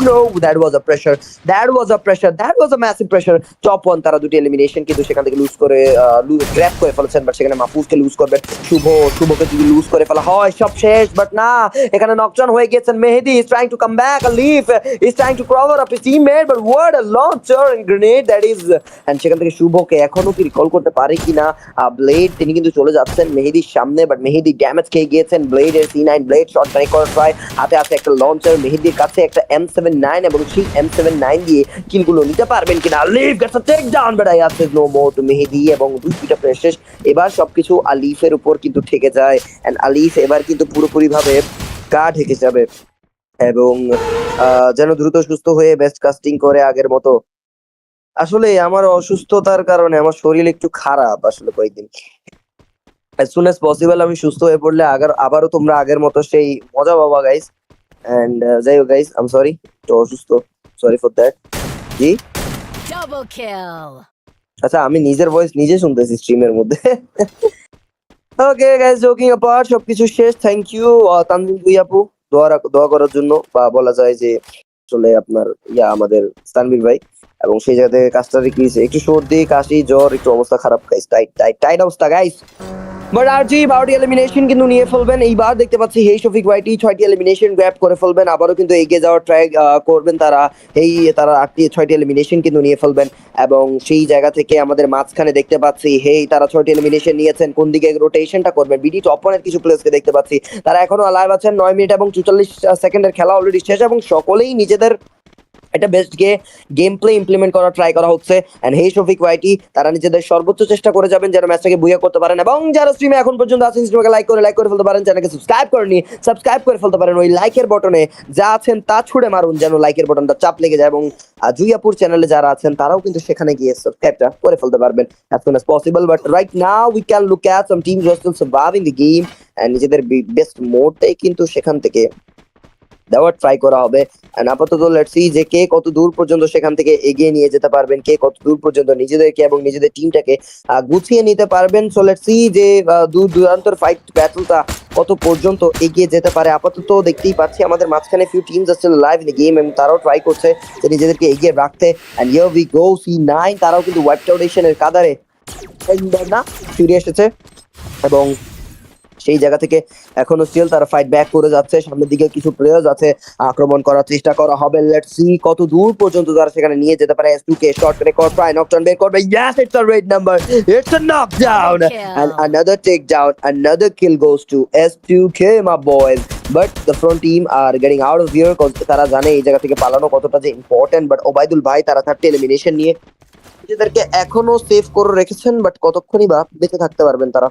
no, that was a pressure, that was a massive pressure. Top 1 তারা দুটি এলিমিনেশন কিন্তু সেখান থেকে লুজ করে গ্র্যাব করে ফেলেছেন, বাট সেখানে মাহফুজকে লুজ করবেন। শুভকে যদি লুজ করে ফেলা হয় সব শেষ, বাট না, এখানে নকডাউন হয়ে গেছেন। মেহেদি is trying to come back, Alif is trying to cover up his teammate, but what a launcher and grenade that is. and সেখান থেকে শুভকে এখনো কি রিকল করতে পারে কিনা ব্লেড, তিনি কিন্তু চলে যাচ্ছেন মেহেদির সামনে, বাট মেহেদি ড্যামেজ খেয়ে গিয়েছেন। ব্লেড এর C9 ব্লেড শট ট্রাই করার ট্রাই, হাতে আছে একটা লঞ্চার, মেহেদির কাছে একটা M79 এবং সেই M79 দিয়ে কিলগুলো নিতে পারবেন কিনা। Alif gets a take down, but I আছে নো মোর টু মেহেদি এবং দুইটা প্লেয়ার শেষ। এবার সবকিছু আলিফের উপর কিন্তু ঠেকে যায়, এন্ড আলিফ এবার কিন্তু পুরোপুরি ভাবে গা ঢেকে যাবে এবং যেন দ্রুত সুস্থ হয়ে বেস্ট কাস্টিং করে আগের মতো। আসলে আমার অসুস্থতার কারণে আমার শরীর একটু খারাপ আসলে কয়েকদিন। as soon as possible আমি সুস্থ হয়ে পড়লে আবারও তোমরা আগের মতো সেই মজা পাবা গাইস। এন্ড যাই হোক গাইস, আই এম সরি, তো অসুস্থ, sorry for that. G Double kill. আচ্ছা, আমি নিজের ভয়েস নিজে শুনতেছি স্ট্রিমের মধ্যে। ওকে গাইস, জোকিং অ্যাপার্ট, সবকিছু শেষ। থ্যাংক ইউ তানজিম দুই আপু দোয়া করার জন্য, বা বলা যায় যে আসলে আপনার আমাদের তানভীর ভাই, এবং সেই জায়গা থেকে কাজটা রেখেছে। একটু সর্দি কাশি জ্বর, একটু অবস্থা খারাপ গাইস, টাইট অবস্থা গাইস। বাট আরজি 12টি এলিমিনেশন কিন্তু নিয়ে ফেলবেন এইবার, দেখতে পাচ্ছি হেই শফিক ওয়াইটি 6টি এলিমিনেশন গ্র্যাব করে ফেলবেন, আবারও কিন্তু এগিয়ে যাওয়ার ট্রাই করবেন তারা। তারা 6টি এলিমিনেশন কিন্তু নিয়ে ফেলবেন এবং সেই জায়গা থেকে আমাদের মাঝখানে দেখতে পাচ্ছি তারা 6টি এলিমিনেশন নিয়েছেন, কোন দিকে রোটেশনটা করবেন। বিডি টপ 1 এর কিছু প্লেয়ার্সকে দেখতে পাচ্ছি, তারা এখনো লাইভ আছেন। 9 মিনিট এবং 44 সেকেন্ডের খেলা অলরেডি শেষ এবং সকলেই নিজেদের এটা বেস্ট গেম প্লে ইমপ্লিমেন্ট করার ট্রাই করা হচ্ছে। এন্ড হেই শফিক ওয়াইটি তারা নিজেদের সর্বোচ্চ চেষ্টা করে যাবেন যেন ম্যাচটাকে বুইয়া করতে পারেন, এবং যারা স্ট্রিমে এখন পর্যন্ত আছেন স্ট্রিমকে লাইক করে ফেলতে পারেন, চ্যানেলকে সাবস্ক্রাইব করে ফেলতে পারেন। ওই লাইকের বটনে যা আছেন তা ছুড়ে মারুন যেন লাইকের বটনটা চাপ লেগে যায়, এবং জুইয়াপুর চ্যানেলে যারা আছেন তারাও কিন্তু সেখানে গিয়ে সাবস্ক্রাইবটা করে ফেলতে পারবেন as soon as possible. But right now we can look at some teams who are still surviving the game and নিজেদের বেস্ট মোডটাই কিন্তু সেখান থেকে দেওয়ার ট্রাই করা হবে। এন্ড আপাতত লেটস সি যে কে কত দূর পর্যন্ত সেখান থেকে এগিয়ে নিয়ে যেতে পারবেন, কে কত দূর পর্যন্ত নিজেদেরকে এবং নিজেদের টিমটাকে গুছিয়ে নিতে পারবেন। সো লেটস সি যে দূর দূরান্তর ফাইট ব্যাটলটা কত পর্যন্ত এগিয়ে যেতে পারে। আপাতত দেখতেই পাচ্ছি আমাদের মাঝখানে ফিউ টিমস আছে লাইভ ইন দ্য গেম এবং তারাও ট্রাই করছে যে নিজেদেরকে এগিয়ে রাখতে। And here we go, C9 তারাও কিন্তু ওয়াইপড আউট এর কাদারে না ফিরে এসেছে এবং সেই জায়গা থেকে এখনো স্টিল তারা ফাইট ব্যাক করে যাচ্ছে। সামনের দিকে কিছু প্লেয়ার্স আছে, আক্রমণ করার চেষ্টা করা হবে। লেটস সি কত দূর পর্যন্ত তারা সেখানে নিয়ে যেতে পারে। S2K শর্ট রেকর্ড প্রায় নকডাউন বের করবে। Yes, it's a red number, it's a knockdown and another takedown, another kill goes to S2K my boys. But the front team are getting out of here because তারা জানে এই জায়গা থেকে পালানো কতটা যে ইম্পর্টেন্ট। বাট ওবাইদুল ভাই তারা 30 এলিমিনেশন নিয়ে নিজেদেরকে এখনো সেভ করে রেখেছেন, বাট কতক্ষণই বা বেঁচে থাকতে পারবেন তারা।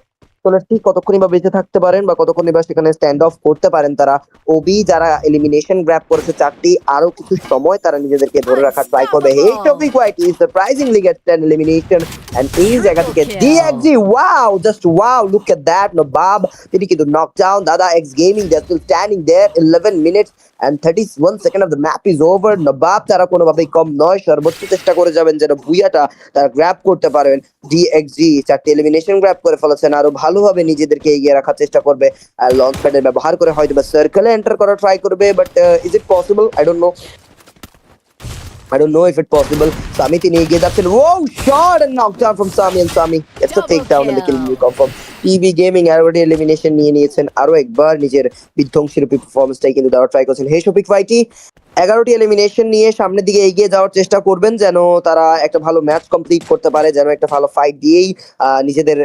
ঠিক কতক্ষণই বা বেঁচে থাকতে পারেন বা কতক্ষণই বা সেখানে স্ট্যান্ড অফ করতে পারেন তারা। ওবি যারা এলিমিনেশন গ্র্যাব করেছে 4টি, আরো কিছু সময় তারা নিজেদেরকে ধরে রাখার ট্রাই করবে। Hey Shafiq YT surprisingly gets 10 elimination and এই জায়গা থেকে DXG wow, just wow, look at that Nawab, তিনি কিন্তু knockdown. Dada X gaming they are still standing there. 11 minutes and 31 second of the map is over. Nawab তারা কোনোভাবেই কম নয়, সর্বোচ্চ চেষ্টা করে যাবেন যেন বুইয়াটা তারা গ্র্যাব করতে পারেন। ডিএক্সজি 4টি এলিমিনেশন গ্র্যাব করে ফেলেছেন, আরো ভালোভাবে নিজেদেরকে এগিয়ে রাখার চেষ্টা করবে। আর লঞ্চ প্যাডের ব্যবহার করে হয়তো বা সার্কেলে এন্টার করার ট্রাই করবে, but is it possible? I don't know if it's possible. Sami তিনি এগিয়ে যাচ্ছেন। Wow, shot and knockdown from Sami, and Sami gets a takedown and the kill will confirm. PV Gaming already elimination নিয়ে নিয়েছেন, আরো একবার নিজের বিধ্বংসী রূপী পারফরম্যান্সটাই কিন্তু দেওয়ার ট্রাই করছেন হেই শফিক ওয়াইটি। 11টি এলিমিনেশন নিয়ে সামনের দিকে এগিয়ে যাওয়ার চেষ্টা করবেন, যেন তারা একটা ভালো ম্যাচ কমপ্লিট করতে পারে, যেন একটা ভালো ফাইট দিয়েই নিজেদের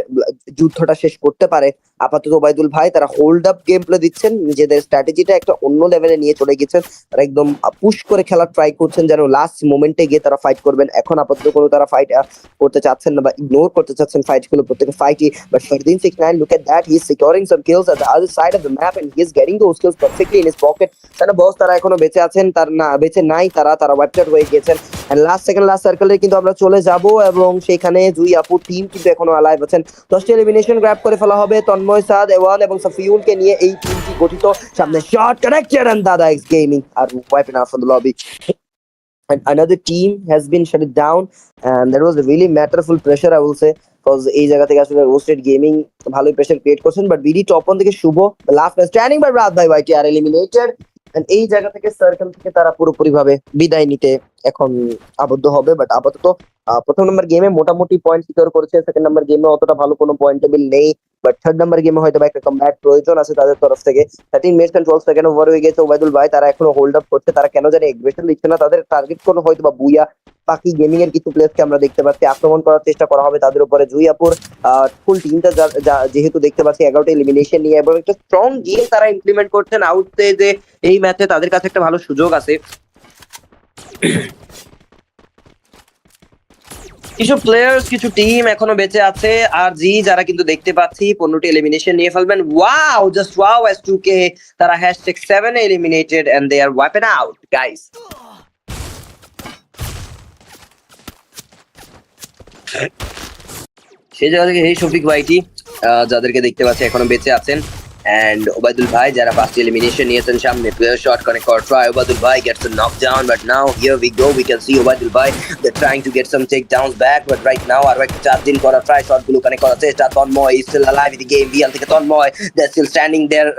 যুদ্ধটা শেষ করতে পারে। আপাতত ওবায়দুল ভাই তারা হোল্ড আপ গেম প্লে দিচ্ছেন, নিজেদের স্ট্র্যাটেজিটা একটা অন্য লেভেলে নিয়ে চলে গেছেন। তারা একদম পুশ করে খেলার ট্রাই করছেন, যেন লাস্ট মোমেন্টে গিয়ে তারা ফাইট করবেন। এখন আপাতত কোনো তারা ফাইট করতে চাচ্ছেন না বা ইগনোর করতে চাচ্ছেন ফাইটগুলো, প্রত্যেকটা ফাইটই। But Fardin 69, look at that, he is securing some kills at the other side of the map and he is getting those kills perfectly in his pocket. তারা বস তারা এখনো বেঁচে আছেন, তার না বেঁচে নাই, তারা ওয়াইপড হয়ে গেছেন। এন্ড লাস্ট সার্কেলে কিন্তু আমরা চলে যাব এবং সেখানে জুই আপুর টিম কিন্তু এখনো অ্যালাইভ আছেন। 10টি এলিমিনেশন গ্র্যাব করে ফেলা হবে তন্ময়, সাদ, এওয়ান এবং সাফিউলকে নিয়ে এই টিমটি গঠিত। সামনে shot connected and Dada X gaming are wiping out from the lobby. And another team has been shut it down and there was a really matterful pressure I will say, because এই জায়গা থেকে আসলে রোস্টেড গেমিং ভালোই pressure create করছেন। But BD top 1 থেকে শুভ last match standing by রাত ভাই ওয়াইটি আর eliminated. And এই জায়গা থেকে সার্কেল থেকে তারা পুরোপুরি ভাবে বিদায় নিতে এখন আবদ্ধ হবে। বাট আপাতত প্রথম নাম্বার গেমে মোটামুটি পয়েন্ট সিকিউর করেছে, সেকেন্ড নাম্বার গেমে অতটা ভালো কোনো পয়েন্ট টেবিল নেই। বাট থার্ড নাম্বার গেমে হয়তো একটা কমব্যাক প্রয়োজন আছে তাদের তরফ থেকে। 13 মিনিটস এন্ড 12 সেকেন্ড ওভার হয়ে গেছে। ওবায়দুল ভাই তারা এখনো হোল্ড আপ করছে, তারা কেন জানি এগ্রেশন দিচ্ছে না। তাদের টার্গেট কোনো হয়তো বা বুইয়া পাখি গেমিং এর কিছু প্লেসকে আমরা দেখতে পাচ্ছি, আক্রমণ করার চেষ্টা করা হবে তাদের উপরে। জুইয়াপুর ফুল টিমটা যেহেতু দেখতে পাচ্ছি 11টা এলিমিনেশন নিয়ে এবং একটা স্ট্রং গেম তারা ইমপ্লিমেন্ট করছেন আউটতে, যে এই ম্যাচে তাদের কাছে একটা ভালো সুযোগ আছে। কিছু প্লেয়ার্স কিছু টিম এখনো বেঁচে আছে আর জি যারা কিন্তু দেখতে পাচ্ছি 15টি এলিমিনেশন নিয়ে ফেলবেন। ওয়াও, জাস্ট ওয়াও, S2K তারা #7 eliminated and they are wiping out guys. সেই জায়গা থেকে এই শফিক ভাইটি যাদেরকে দেখতে পাচ্ছি এখনো বেঁচে আছেন, and ওবায়দুল ভাই যারা 5টি এলিমিনেশন নিয়েছেন সামনে। প্লেয়ার শট কানেক্ট করার ট্রাই, ওবায়দুল ভাই gets a knockdown, but now here we go, we can see Obaidul ভাই they're trying to get some takedowns back, but right now আরো একটা চার দিন করা ট্রাই, শটগুলো কানেক্ট করার চেষ্টা। Tanmoy is still alive in the game, BL থেকে Tanmoy they're still standing there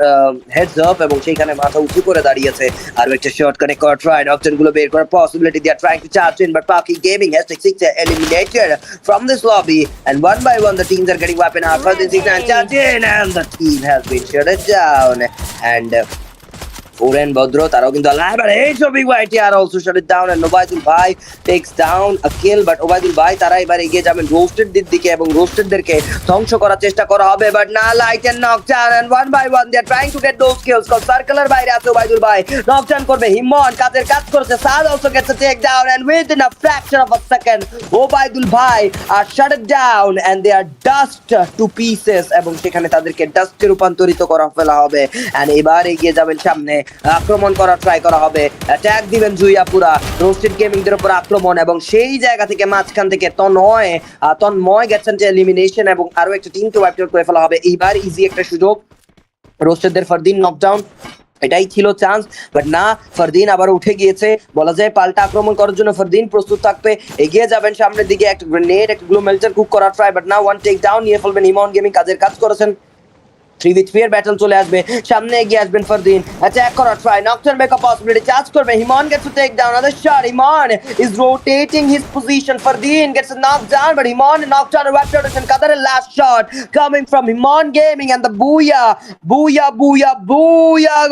heads up এবং সেইখানে মাথা উঁচু করে দাঁড়িয়েছে। আরো একটা শট কানেক্ট করার ট্রাই, অপশন গুলো বের করার possibility, they are trying to charge in, but Pakhi Gaming has #6 eliminated from this lobby and one by one the teams are getting weapon out for this and charge in and the team has been shut it down and Oren Bodro তারাও কিন্তু alive and এই সবই white are also shut it down and Obaidul ভাই takes down a kill, but Obaidul ভাই তারা এবার এগিয়ে যাবেন রোস্টেড দিকে এবং রোস্টেডদেরকে ধ্বংস করার চেষ্টা করা হবে। বাট না, Light and knockdown and one by one they are trying to get those kills cause সার্কেলের বাইরে আছে ওবায়দুল ভাই। নকডাউন করবে হিমন, কাজের কাজ করেছে। সাদ also gets a take down and within a fraction of a second Obaidul ভাই are shut it down and they are dust to pieces এবং সেখানে তাদেরকে ডাস্টে রূপান্তরিত করা ফেলা হবে। and এবার এগিয়ে যাবেন সামনে, আক্রমণ করার ট্রাই করা হবে, অ্যাটাক দিবেন জুইয়াপুরা রোস্টেড গেমিংদের উপর আক্রমণ এবং সেই জায়গা থেকে মাঝখান থেকে তন্ময় গেছেন যে এলিমিনেশন এবং আরো একটা টিমকে ওয়াইপ আউট করে ফেলা হবে। এইবার ইজি একটা সুযোগ রোস্টেডদের। ফারদিন নকডাউন, এটাই ছিল চান্স, বাট না, ফারদিন আবার উঠে গিয়েছে। বলা যায় পাল্টা আক্রমণ করার জন্য ফারদিন প্রস্তুত থাকবে, এগিয়ে যাবেন সামনের দিকে। একটা গ্রেনেড, একটা গ্লু মেল্টার কুক করার ট্রাই, বাট না, ওয়ান টেক ডাউন নিয়ে ফেলবেন। ইমন গেমিং কাজের কাজ করেছেন, 3v3 এর ব্যাটল চলে আসবে, সামনে এগিয়ে আসবেন ফারদিন, অ্যাটাক করার try, Nocturne backup possibility, charge করবে Himon, gets to take down another shot, Iman is rotating his position, Fardeen gets a knock down but Iman knocked down a raptor and Qadar last shot coming from Iman Gaming and the booyah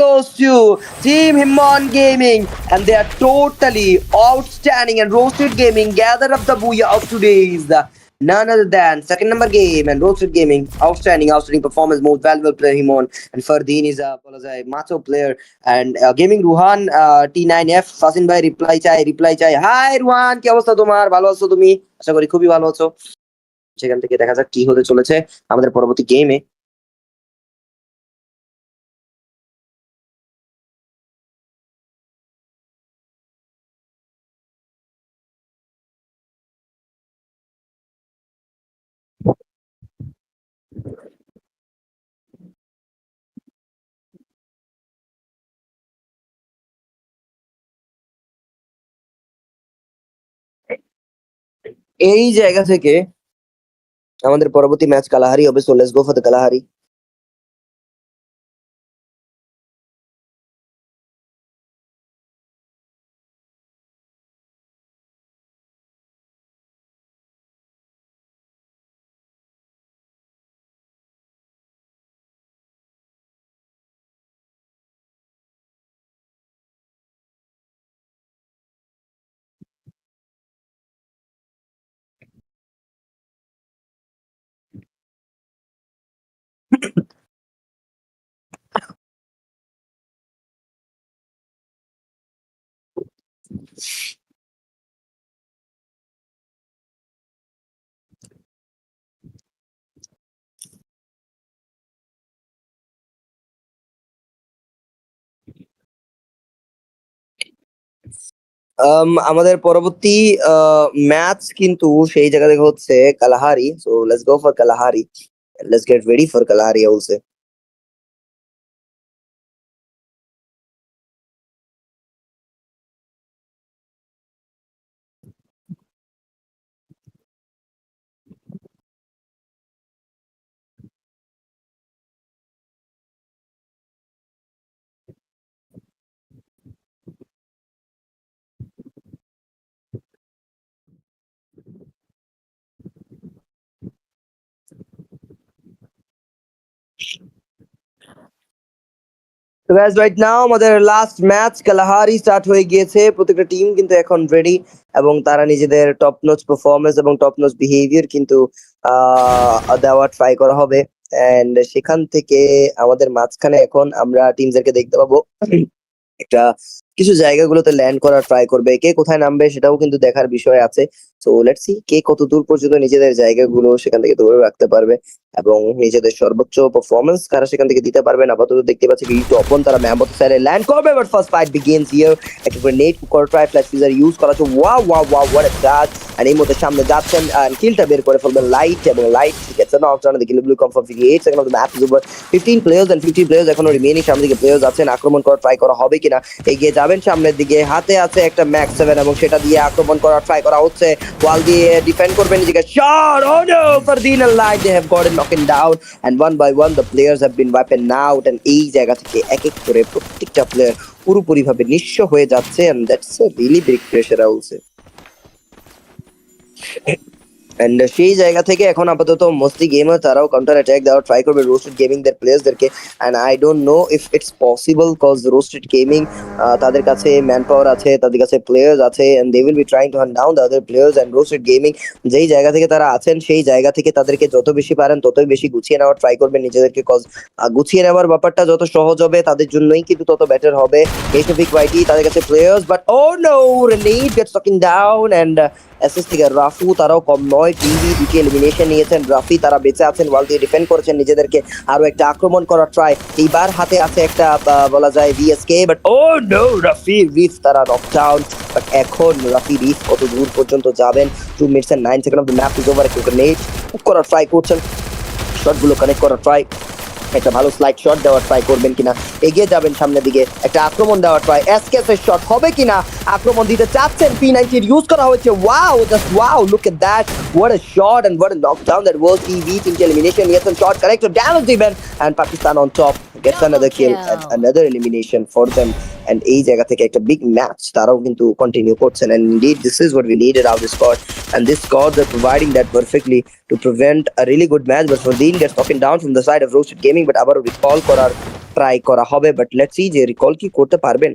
goes to team Iman Gaming and they are totally outstanding and Roasted Gaming gathered up the booyah of today's none other than second number game and Roasted Gaming outstanding performance, most valuable player Himon and Fardeen is a macho player and gaming Ruhan T9F Fasin bhai reply chai hi Ruhan কি অবস্থা তোমার, ভালো আছো তুমি? আশা করি খুবই ভালো আছো। সেখান থেকে দেখা যাক কি হতে চলেছে আমাদের পরবর্তী গেমে। এই জায়গা থেকে আমাদের পরবর্তী ম্যাচ কালাহারি হবে, so let's go for the Kalahari. আমাদের পরবর্তী ম্যাচ কিন্তু সেই জায়গা থেকে হচ্ছে Kalahari. So let's go for Kalahari. Let's get ready for Kalahari also. তো গাইস রাইট নাও আমাদের লাস্ট ম্যাচ কালাহারি স্টার্ট হয়ে গিয়েছে। প্রত্যেকটা টিম কিন্তু এখন রেডি এবং তারা নিজেদের টপ নচ পারফরমেন্স এবং টপ নচ বিহেভিয়ার কিন্তু দেওয়ার ট্রাই করা হবে। এন্ড সেখান থেকে আমাদের মাঝখানে এখন আমরা টিমদেরকে দেখতে পাবো একটা কিছু জায়গাগুলোতে ল্যান্ড করার ট্রাই করবে। কে কোথায় নামবে সেটাও কিন্তু দেখার বিষয় আছে। সো লেটস সি কে কত দূর পর্যন্ত নিজেদের জায়গাগুলো সেখান থেকে ধরে রাখতে পারবে এবং নিজেদের সর্বোচ্চ পারফরমেন্স কারা সেখান থেকে দিতে পারবেন। আপাতত দেখতে পাচ্ছি বিটু অপন তারা ম্যামবত সাইডে ল্যান্ড করবে, but first fight begins here. একটা গ্রেনেড করার ট্রাই, ফ্ল্যাশ ফিজার ইউজ করা হচ্ছে। Wow wow wow what a shot. And এই মুহূর্তে সামনে যাচ্ছেন আর কিলটা বের করে ফেলবেন লাইট, এবং light gets un knock down. The kill blue come from 58 second of the match is over. 15 players and 50 players এখনো রিমেইনিং। সামনে দিকে প্লেয়ার্স আছেন, আক্রমণ করার ট্রাই করা হবে কিনা। এগিয়ে যাবেন সামনের দিকে, হাতে আছে একটা ম্যাক্স 7 এবং সেটা দিয়ে আক্রমণ করার ট্রাই করা হচ্ছে। ওয়াল দিয়ে ডিফেন্ড করবেন নিজেকে। Shot! Oh no! Fardeen and Light, they have gotten knocked down and one by one the players have been wiped out, and এই জায়গা থেকে এক এক করে প্রত্যেকটা প্লেয়ার পুরোপুরিভাবে নিঃস্ব হয়ে যাচ্ছে, and that's a really big pressure also. And সেই জায়গা থেকে এখন আপাতত মস্তি গেমার তারাও কাউন্টার অ্যাটাক দেওয়ার ট্রাই করবে রোস্টেড গেমিং দের প্লেয়ার্সদেরকে। And I don't know if it's possible cause roasted gaming তাদের কাছে ম্যান পাওয়ার আছে, তাদের কাছে প্লেয়ার্স আছে, and they will be trying to hunt down the other players. And roasted gaming যেই জায়গা থেকে তারা আছেন সেই জায়গা থেকে তাদেরকে যত বেশি পারেন ততই বেশি গুছিয়ে নেওয়ার ট্রাই করবেন নিজেদেরকে, কজ গুছিয়ে নেওয়ার ব্যাপারটা যত সহজ হবে তাদের জন্যই কিন্তু তত বেটার হবে। SHOFIQ YT তাদের কাছে players, but oh no, Renade gets talking down. And SS থেকে রাফু তারাও কম নয়, টিভি দুটি এলিমিনেশন নিয়েছেন। রাফি তারা বেঁচে আছেন, ওয়াল দিয়ে ডিফেন্ড করেছেন নিজেদেরকে। আরো একটা আক্রমণ করার ট্রাই, এইবার হাতে আছে একটা বলা যায় VSK, but oh no, Rafi রিফ তারা নকডাউন। বাট এখন রাফি রিফ কত দূর পর্যন্ত যাবেন? 2 minutes and 9 second of the map is over. একটা গ্রেনেড করার ট্রাই করছেন, শটগুলো কানেক্ট করার ট্রাই, একটা ভালো স্লাইড শট দেওয়ার ট্রাই করবেন কিনা। এগিয়ে যাবেন সামনের দিকে, একটা আক্রমণ দেওয়ার ট্রাই, এসকেসের শট হবে কিনা। আক্রমণ দিতে চাচ্ছেন, P90 ইউজ করা হয়েছে। Wow, just wow, look at that, what a shot and what a knockdown that was. TV তিনটে এলিমিনেশন নিয়েছেন, শট কারেক্ট, ড্যামেজ দিবেন, and Pakistan on top gets another kill and another elimination for them. And এই জায়গা থেকে একটা big match তারাও কিন্তু continue করছেন। And indeed this is what we needed out of this squad, and this squad are providing that perfectly to prevent a really good match. But Fardeen gets taken down from the side of Roasted Gaming, but আবারও recall করার try করা হবে, but let's C যে recall কি করতে পারবেন।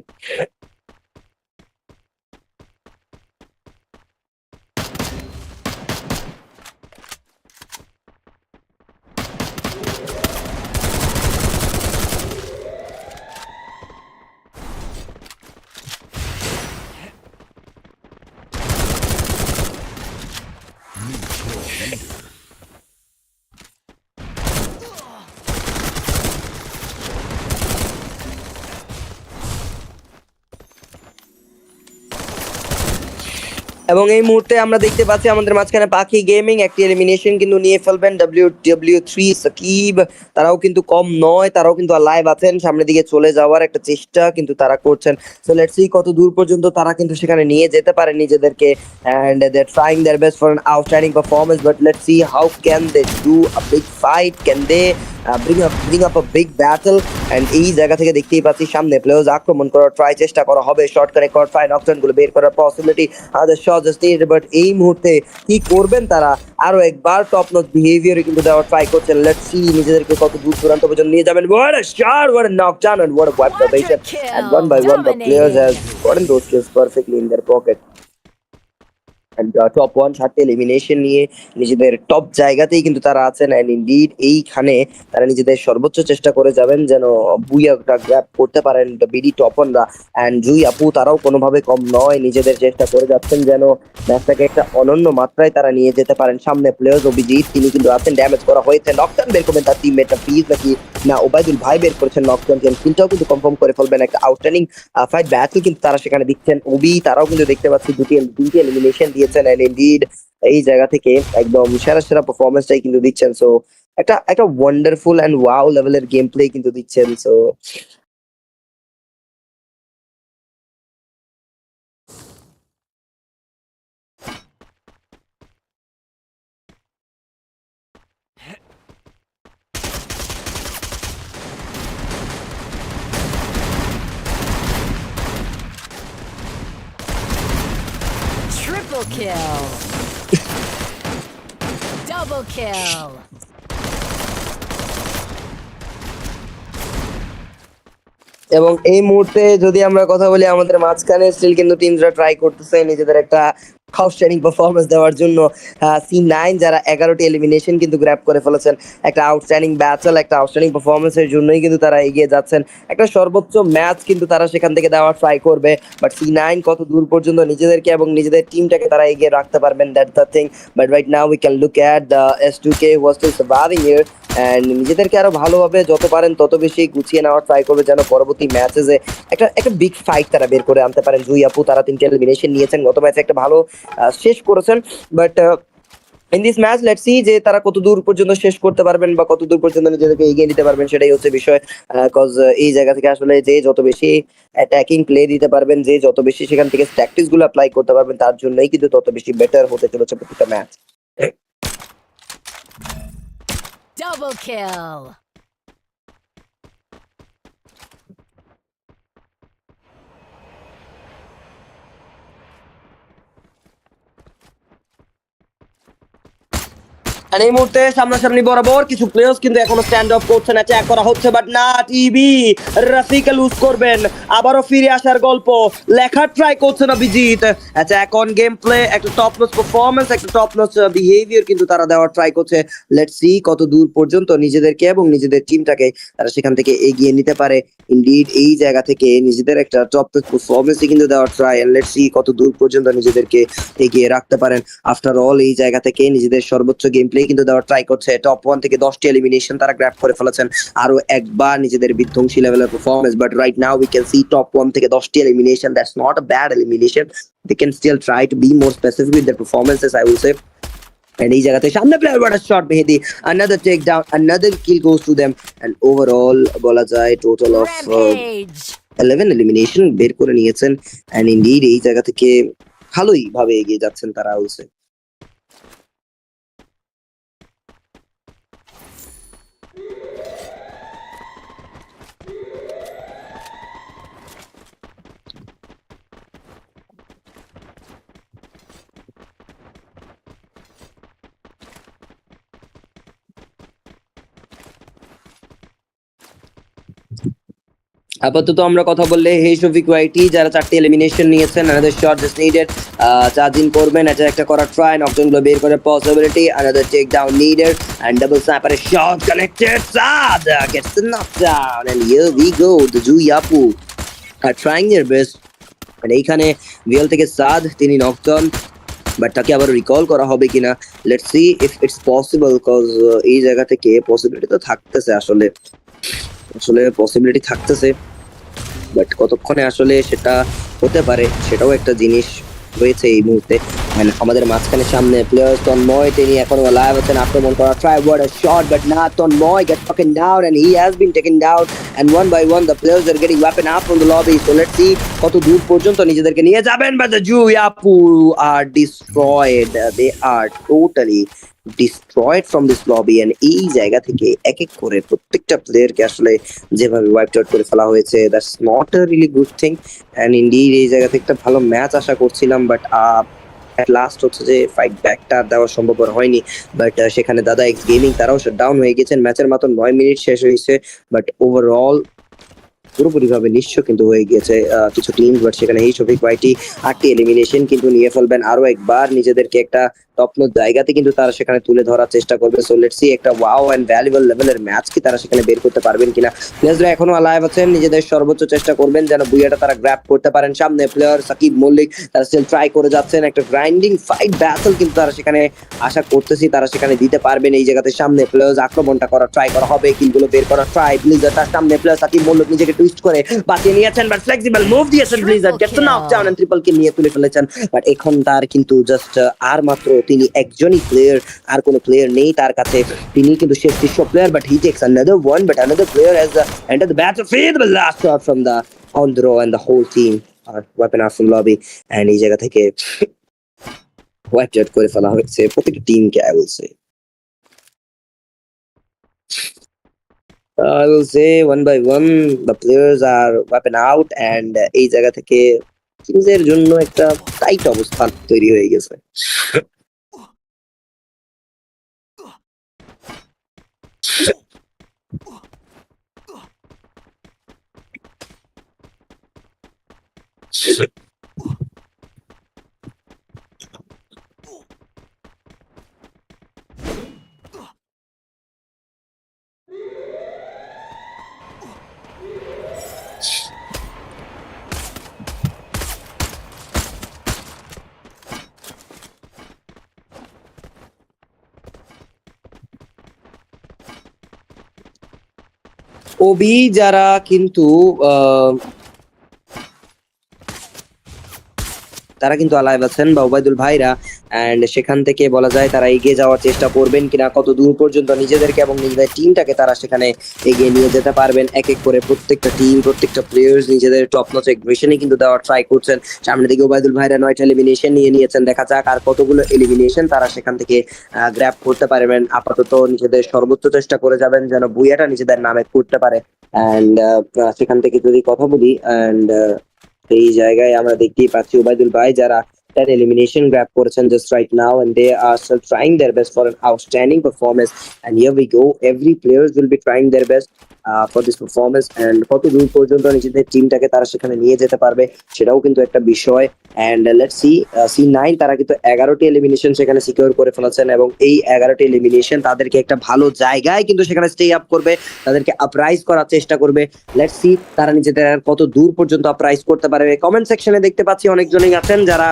এবং এই মুহূর্তে আমরা দেখতে পাচ্ছি আমাদের মাঝখানে পাখি গেমিং একটি এলিমিনেশন কিন্তু নিয়ে ফেলবেন। WW3 সাকিব তারাও কিন্তু কম নয়, তারাও কিন্তু লাইভ আছেন, সামনের দিকে চলে যাওয়ার একটা চেষ্টা কিন্তু তারা করছেন। সো লেটস সি কত দূর পর্যন্ত তারা কিন্তু সেখানে নিয়ে যেতে পারে নিজেদেরকে। And they are trying their best for an outstanding performance, but let's see how can they do a big fight, can they bring up a big battle. And এই জায়গা থেকে দেখতেই পাচ্ছি সামনে প্লেয়ার্স আক্রমণ করার ট্রাই চেষ্টা করা হবে, শর্ট কানেক্ট করার ট্রাই, নকডাউন গুলো বের করার possibility, other shot just need. But এই মুহূর্তে কি করবেন তারা? আরো একবার টপ নচ বিহেভিয়ার কিন্তু দেওয়ার ট্রাই করছেন। লেটস সি নিজেদেরকে কত দূর দূরান্ত পর্যন্ত নিয়ে যাবেন। What a shot, what a knockdown, and what a wipe probation. And one by one the players has gotten those kills perfectly in their pocket. Top 1 7টি এলিমিনেশন নিয়ে নিজেদের টপ জায়গাতেই কিন্তু তারা আছেন এন্ড ইনডিড এইখানে তারা নিজেদের সর্বোচ্চ চেষ্টা করে যাবেন যেন বুইয়াটা গ্র্যাব করতে পারেন বিডি টপ 1রা এন্ড জুই আপু তারাও কোনোভাবে কম নয়, নিজেদের চেষ্টা করে যাচ্ছেন যেন ম্যাচটাকে একটা অনন্য মাত্রায় তারা নিয়ে যেতে পারেন সামনে। প্লেয়ার্স অভিজিৎ তিনি কিন্তু আছেন, ড্যামেজ করা হয়েছে, নকটান বের করবেন তার টিমমেটটা প্লিজ নাকি না ওবায়দুল ভাই বের করেছেন নকটান, কিলটাও কিন্তু কনফার্ম করে ফেলবেন। একটা আউটস্ট্যান্ডিং ফাইট ব্যাটল কিন্তু তারা সেখানে দিচ্ছেন। ওবি তারাও কিন্তু দেখতে পাচ্ছি তিনটি এলিমিনেশন দিয়েছেন এন্ড ইনডিড এই জায়গা থেকে একদম সেরা সেরা পারফরমেন্সটাই কিন্তু দিচ্ছেন। সো একটা একটা ওয়ান্ডারফুল এন্ড ওয়াও লেভেলের গেম প্লে কিন্তু দিচ্ছেন। So Triple kill. Double kill. এবং এই মুহূর্তে যদি আমরা কথা বলি আমাদের মাঝখানে স্টিল কিন্তু টিমসরা ট্রাই করতেছে নিজেদের একটা আউটস্ট্যান্ডিং পারফরমেন্স দেওয়ার জন্য। C9 যারা 11টি এলিমিনেশন কিন্তু গ্র্যাব করে ফেলেছেন, একটা আউটস্ট্যান্ডিং ব্যাটল, একটা আউটস্ট্যান্ডিং পারফরমেন্সের জন্যই কিন্তু তারা এগিয়ে যাচ্ছেন। একটা সর্বোচ্চ ম্যাচ কিন্তু তারা সেখান থেকে দেওয়ার ট্রাই করবে, বাট C9 কত দূর পর্যন্ত নিজেদেরকে এবং নিজেদের টিমটাকে তারা এগিয়ে রাখতে পারবেন, that's the thing. But right now we can look at the S2K who are still surviving here and নিজেদেরকে আরো ভালোভাবে যত পারেন তত বেশি গুছিয়ে নেওয়ার ট্রাই করবে যেন পরবর্তী ম্যাচে একটা একটা বিগ ফাইট তারা বের করে আনতে পারেন। জুই আপু তারা 3টি এলিমিনেশন নিয়েছেন, গত ম্যাচে একটা ভালো শেষ করেছেন, but in this match let's see যে তারা কত দূর পর্যন্ত শেষ করতে পারবেন বা কত দূর পর্যন্ত নিজেদেরকে এগিয়ে নিতে পারবেন, সেটাই হচ্ছে বিষয়। কজ এই জায়গা থেকে আসলে যে যত বেশি অ্যাটাকিং প্লে দিতে পারবেন, যে যত বেশি সেখান থেকে ট্যাকটিক্স গুলো অ্যাপ্লাই করতে পারবেন, তার জন্যই কিন্তু তত বেশি বেটার হতে চলেছে প্রত্যেকটা ম্যাচ। Double kill. আর এই মুহূর্তে সামনাসামনি বরাবর কিছু প্লেয়ার্স কিন্তু এখনো স্ট্যান্ড অফ করছেন, অ্যাটাক করা হচ্ছে বাট না টিভি রাফিকে লুজ করবেন, আবারও ফিরে আসার গল্প লেখার ট্রাই করছেন Abhijit. Attack on game play, একটা টপ নচ পারফরমেন্স, একটা টপ নচ বিহেভিয়ার কিন্তু তারা দেওয়ার ট্রাই করছে। লেটস সি কত দূর পর্যন্ত নিজেদেরকে এবং নিজেদের টিমটাকে তারা সেখান থেকে এগিয়ে নিতে পারে। ইনডিড এই জায়গা থেকে নিজেদের একটা টপ নচ পারফরমেন্সই কিন্তু দেওয়ার ট্রাই, এন্ড লেটস সি কত দূর পর্যন্ত নিজেদেরকে এগিয়ে রাখতে পারেন। আফটার অল এই জায়গা থেকে নিজেদের সর্বোচ্চ গেম প্লে কিন্তু দেওয়ার ট্রাই করছে। টপ 1 থেকে 10টি এলিমিনেশন তারা গ্র্যাব করে ফেলেছেন, আরো একবার নিজেদের বিধ্বংসী লেভেলের performance, but right now we can see top 1 থেকে 10টি elimination, that's not a bad elimination. They can still try to be more specific with their performances I will say. And এই জায়গাতে সামনে player but shot Mehedi, another take down, another kill goes to them, and overall বলা যায় total of Rampage. 11 elimination বের করে নিয়েছেন। And indeed এই জায়গা থেকে ভালোই ভাবে এগিয়ে যাচ্ছেন তারা অলসো। আপাতত আমরা কথা বললে হে শফিক ওয়াইটি যারা 4টি এলিমিনেশন নিয়েছেন, another shot just needed, charging করবেন, এটা একটা করার ট্রাই, নকডাউন গুলো বের করে possibility, another take down needed and double sniper shot connected, Saad gets the knockdown and here we go, the Jui Apu are trying their best, and এইখানে VL থেকে সাদ তিনি নকডাউন, বাট তাকে আবার recall করা হবে কিনা, let's see if it's possible, cause এই জায়গা থেকে পসিবিলিটি তো থাকতেছে, আসলে পসিবিলিটি থাকতেছে, বাট কতক্ষণে আসলে সেটা হতে পারে সেটাও একটা জিনিস রয়েছে এই মুহূর্তে। আমাদের মাঝখানে সামনে প্লেয়ার তন্ময়, তিনি এখনো লাইভ আছেন, আক্রমণ করা try, what a shot, but না Tanmoy get fucking down and he has been taken down, and one by one the players are getting weapon up from the lobby, so let's see কত দূর পর্যন্ত নিজেদেরকে নিয়ে যাবেন, but the Jui Apu are destroyed, they are totally destroyed from this lobby, and এই জায়গা থেকে এক এক করে প্রত্যেকটা প্লেয়ারকে আসলে যেভাবে ওয়াইপড আউট করে ফেলা হয়েছে, that's not a really good thing. And indeed এই জায়গা থেকে একটা ভালো ম্যাচ আশা করছিলাম, বাট এট লাস্ট হচ্ছে যে ফাইট ব্যাকটা দেওয়া সম্ভব হয়নি, বাট সেখানে দাদা এক্স গেমিং তারাও ডাউন হয়ে গেছেন। ম্যাচের মাত্র 9 মিনিট শেষ হয়েছে, বাট ওভারঅল পুরোপুরি ভাবে নিঃস্ব কিন্তু হয়ে গিয়েছে কিছু টিম, বাট সেখানে এই শফিক ওয়াইটি 8টি এলিমিনেশন কিন্তু নিয়ে ফেলবেন, আরো একবার নিজেদেরকে একটা টপ নোট জায়গাতে কিন্তু তারা সেখানে তুলে ধরার চেষ্টা করবে। সো লেটস সি একটা ওয়াও এন্ড ভ্যালুয়েবল লেভেলের ম্যাচ কি তারা সেখানে বের করতে পারবেন কিনা। প্লেয়াররা এখনো অ্যালাইভ আছেন, নিজেদের সর্বোচ্চ চেষ্টা করবেন যেন বুইয়াটা তারা গ্র্যাব করতে পারেন। সামনে প্লেয়ার সাকিব, মল্লিক তারা স্টিল ট্রাই করে যাচ্ছেন, একটা গ্রাইন্ডিং ফাইট ব্যাটল কিন্তু তারা সেখানে আশা করতেছি তারা সেখানে দিতে পারবেন। এই জায়গাতে সামনে প্লেয়ার্স আক্রমণটা করা ট্রাই করা হবে, কিলগুলো বের করা ট্রাই। ব্লিজার তার সামনে প্লেয়ার সাকিব, মল্লিক নিজেকে টুইস্ট করে বাঁচিয়ে নিয়েছেন, বাট ফ্লেক্সিবল মুভ দিয়েছেন Blizzard, gets the knockdown and triple kill নিয়ে তুলে ফেলেছেন। বাট এখন তার কিন্তু জাস্ট আর মাত্র তিনি একজনই প্লেয়ার, আর কোনো প্লেয়ার নেই তার কাছে, তিনি কিন্তু শেষ শীর্ষ player. But he takes another one, but another player has entered the battlefield. The last shot from the on the row, and the whole team are wiping out from lobby, and এই জায়গা থেকে wiped out করে ফেলা হয়েছে প্রত্যেকটা টিমকে। I will say one by one the players are wiping out, and এই জায়গা থেকে কিংসের জন্য একটা টাইট অবস্থান তৈরি হয়ে গেছে। ওবি যারা কিন্তু তারা কিন্তু অ্যালাইভ আছেন, বা ওবায়দুল ভাইরা, এন্ড সেখান থেকে বলা যায় তারা এগিয়ে যাওয়ার চেষ্টা করবেন কিনা, কত দূর পর্যন্ত নিজেদেরকে এবং নিজেদের টিমটাকে তারা সেখানে এগিয়ে নিয়ে যেতে পারবেন। এক এক করে প্রত্যেকটা টিম, প্রত্যেকটা প্লেয়ার্স নিজেদের টপ নচ এগ্রেশনই কিন্তু দেওয়ার ট্রাই করছেন। সামনে দিকে ওবায়দুল ভাইরা 9টা এলিমিনেশন নিয়ে নিয়েছেন, দেখা যাক আর কতগুলো এলিমিনেশন তারা সেখান থেকে গ্র্যাব করতে পারবেন। আপাতত নিজেদের সর্বোচ্চ চেষ্টা করে যাবেন যেন বুইয়াটা নিজেদের নামে করতে পারে। এন্ড সেখান থেকে যদি কথা বলি, এন্ড এই জায়গায় আমরা দেখতেই পাচ্ছি ওবায়দুল ভাই যারা 10 elimination grab করেছেন just right now, and they are still trying their best for an outstanding performance. And here we go, every players will be trying their best for this performance, and কত দূর পর্যন্ত নিজেদের টিমটাকে তারা সেখানে নিয়ে যেতে পারবে সেটাও কিন্তু একটা বিষয়। and let's see C9 তারা কিন্তু 11টি এলিমিনেশন সেখানে সিকিউর করে ফেলেছেন, এবং এই 11টি এলিমিনেশন তাদেরকে একটা ভালো জায়গায় কিন্তু সেখানে স্টে আপ করবে, তাদেরকে আপরাইজ করার চেষ্টা করবে। লেটস সি তারা নিজেদের আর কত দূর পর্যন্ত আপরাইজ করতে পারবে। কমেন্ট সেকশনে দেখতে পাচ্ছি অনেকজনই আছেন যারা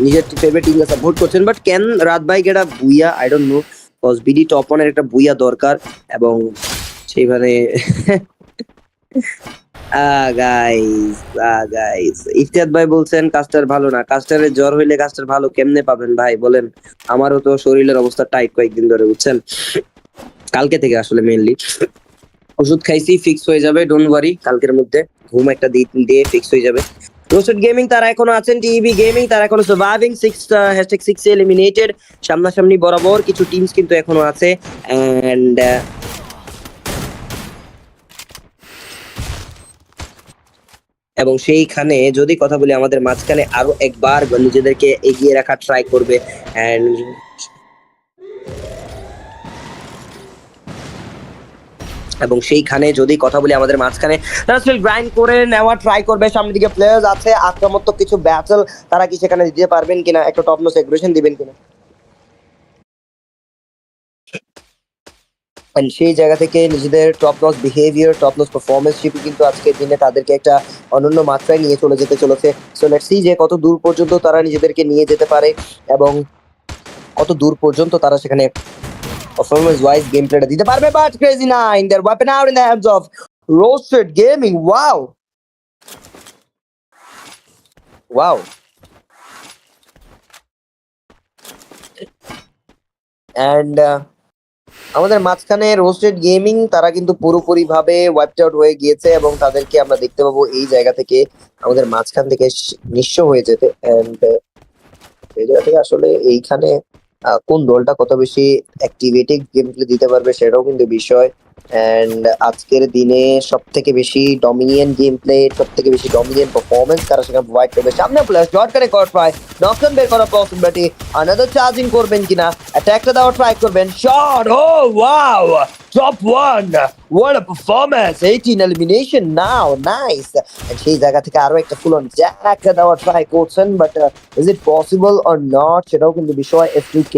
নিজের ফেভারিট টিমকে সাপোর্ট করছেন, বাট ক্যান রাত ভাই get a booyah? I don't know, cause BD top ওয়ানের একটা বুইয়া দরকার, এবং সেইভাবে গাইস ইফতিয়াত ভাই বলছেন কাস্টার ভালো না। কাস্টারের জ্বর হইলে কাস্টার ভালো কেমনে পাবেন ভাই বলেন? আমারও তো শরীরের অবস্থা টাইট কয়েকদিন ধরে, বুঝছেন, কালকে থেকে আসলে মেইনলি ওষুধ খাইছি, ফিক্স হয়ে যাবে, ডোন্ট ওয়ারি, কালকের মধ্যে ঘুম একটা দিয়ে ফিক্স হয়ে যাবে। রোস্টেড গেমিং তারা এখনো আছেন, টিভি গেমিং তারা এখনো সার্ভাইভিং, 6 এলিমিনেটেড, সামনাসামনি বরাবর কিছু টিমস কিন্তু এখনো আছে। এন্ড এবং সেইখানে যদি কথা বলি আমাদের মাঝখানে আরো একবার নিজেদেরকে এগিয়ে রাখা ট্রাই করবে। এন্ড এবং সেইখানে যদি কথা বলি আমাদের মাঝখানে তারা স্টিল গ্রাইন্ড করে নেওয়া ট্রাই করবে। সামনের দিকে প্লেয়ার্স আছে, আক্রমণাত্মক কিছু ব্যাটল তারা কি সেখানে দিতে পারবেন কিনা, একটা টপ নচ এগ্রেশন দিবেন কিনা। সেই জায়গা থেকে নিজেদের top notch behaviour, top notch পারফরমেন্সশিপ কিন্তু আজকের দিনে তাদেরকে একটা অনন্য মাত্রায় নিয়ে চলে যেতে চলেছে। সো লেটস সি যে কত দূর পর্যন্ত তারা নিজেদেরকে নিয়ে যেতে পারে, এবং কত দূর পর্যন্ত তারা সেখানে performance wise gameplay দিতে পারবে। But crazy 9 they're wiping out in the hands of Roasted Gaming. Wow and আমাদের মাঝখানে রোস্টেড গেমিং তারা কিন্তু পুরোপুরি ভাবে ওয়াইপড আউট হয়ে গিয়েছে, এবং তাদেরকে আমরা দেখতে পাবো এই জায়গা থেকে আমাদের মাঝখান থেকে নিঃস্ব হয়ে যেতে। এন্ড এই জায়গা থেকে আসলে এইখানে কোন দলটা কত বেশি অ্যাক্টিভেটিভ গেম প্লে দিতে পারবে সেটাও কিন্তু বিষয়। এন্ড আজকের দিনে সব থেকে বেশি ডমিনিয়েন্ট গেম প্লে, সব থেকে বেশি ডমিনিয়েন্ট পারফরমেন্স তারা সেখানে প্রোভাইড করবে। সামনে প্লেয়ার শট করে কট পায়, নকডাউন বের করার পসিবিলিটি, আনাদার চার্জিং করবেন কিনা, অ্যাটাকটা দেওয়ার ট্রাই করবেন, shot, oh wow, top one What a performance! 18 elimination now, nice. And সেই জায়গা থেকে আরো একটা ফুল অন জ্যাক দেওয়ার ট্রাই করছেন, but is it possible or not সেটাও কিন্তু বিষয়। S2K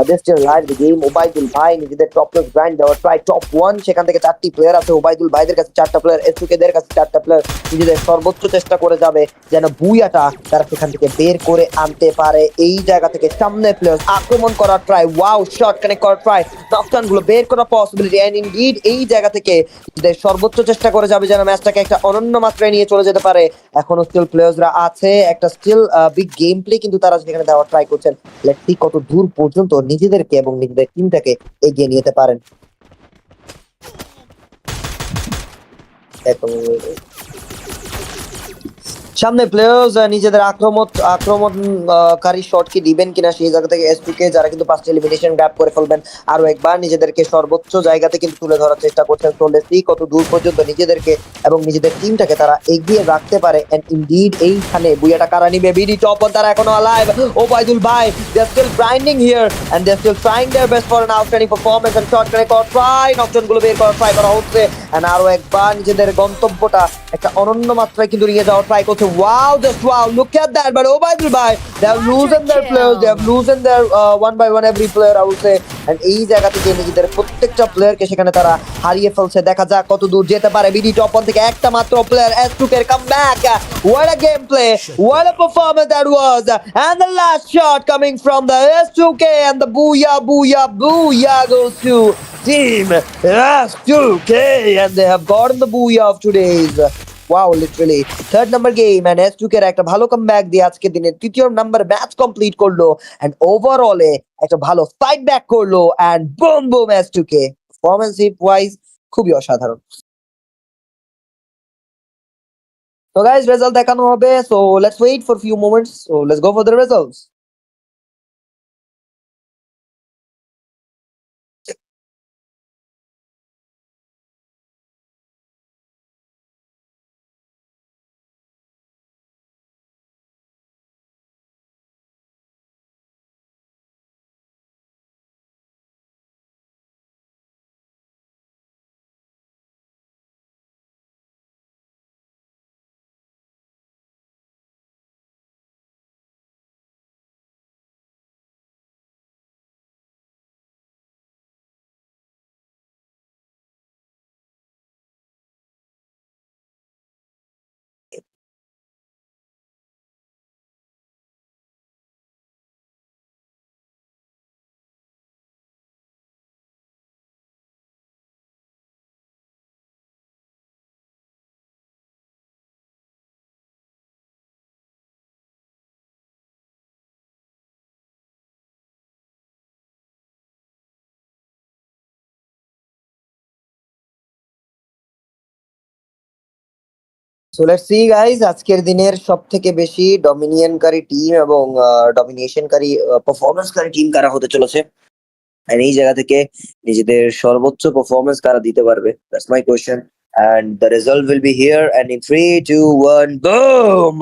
they still live the game. Obaidul ভাই নিজেদের টপ প্লেয়ার গ্রাইন্ড দেওয়ার ট্রাই, টপ 1 সেখান থেকে 4টি প্লেয়ার আছে ওবায়দুল ভাইদের কাছে, 4টা প্লেয়ার S2K দের কাছে 4টা প্লেয়ার, নিজেদের সর্বোচ্চ চেষ্টা করে যাবে যেন বুয়াটা তারা সেখান থেকে বের করে আনতে পারে। এই জায়গা থেকে সামনে প্লেয়ার আক্রমণ করার ট্রাই, ওয়াও শট কানেক্ট করার ট্রাই, নকডাউন গুলো বের করার পসিবিলিটি, এন্ড ইনডিড এই জায়গা থেকে নিজেদের সর্বোচ্চ চেষ্টা করে যাবে যেন ম্যাচটাকে একটা অনন্য মাত্রায় নিয়ে চলে যেতে পারে। এখনো স্টিল প্লেয়ার্সরা আছে, একটা স্টিল বিগ গেম প্লে কিন্তু তারা সেখানে দেওয়ার ট্রাই করছেন। লেটস সি কত দূর পর্যন্ত নিজেদেরকে এবং নিজেদের টিমটাকে এগিয়ে নিয়ে যেতে পারেন। সামনে প্লেয়ার্স নিজেদের আক্রমণকারী শট কি দিবেন কিনা সেই জায়গা থেকে S2K যারা কিন্তু 5টা এলিমিনেশন গ্র্যাব করে ফেলবেন, আরো একবার নিজেদেরকে সর্বোচ্চ জায়গাতে কিন্তু তুলে ধরার চেষ্টা করছেন। তো লেটস সি কত দূর পর্যন্ত নিজেদেরকে এবং নিজেদের টিমটাকে তারা এগিয়ে রাখতে পারে। এন্ড ইনডিড এইখানে বুয়াটা কারা নিবে, বিডি টপ তারা এখনো অ্যালাইভ, ওবায়দুল ভাই they are still grinding here and they are still trying their best for an outstanding performance and shot connect করার ট্রাই, নকডাউন গুলো বের করার ট্রাই করা হচ্ছে। এন্ড আরো একবার নিজেদের গন্তব্যটা একটা অনন্য মাত্রায় কিন্তু নিয়ে যাওয়ার ট্রাই করছে। Wow, just wow, look at that. But Obaydul bhai, they have loosened their players, they have loosened their one by one every player, I would say. And এই জায়গা থেকে নিজেদের প্রত্যেকটা প্লেয়ারকে সেখানে তারা হারিয়ে ফেলছে। দেখা যাক কত দূর যেতে পারে বিডি টপ ওয়ান থেকে একটা মাত্র player S2K come back. What a gameplay, what a performance that was. And the last shot coming from the S2K and the booyah goes to team S2K, and they have gotten the booyah of today's. Wow, literally third number game, and S2K একটা ভালো comeback দিয়ে আজকে দিনে তৃতীয় number match complete করলো and overall একটা ভালো fight back করলো and boom boom S2K performance wise খুবই অসাধারণ। So guys, রেজাল্ট দেখানো হবে, so let's wait for few moments, so let's go for the results. So let's see guys, আজকের দিনের সবথেকে বেশি ডমিনিয়নকারী টিম এবং ডমিনেশনকারী পারফরম্যান্সকারী টিম কারা হতে চলেছে, and এই জায়গা থেকে নিজেদের সর্বোচ্চ পারফরম্যান্স কারা দিতে পারবে, that's my question. And the result will be here, and in 3, 2, 1, boom!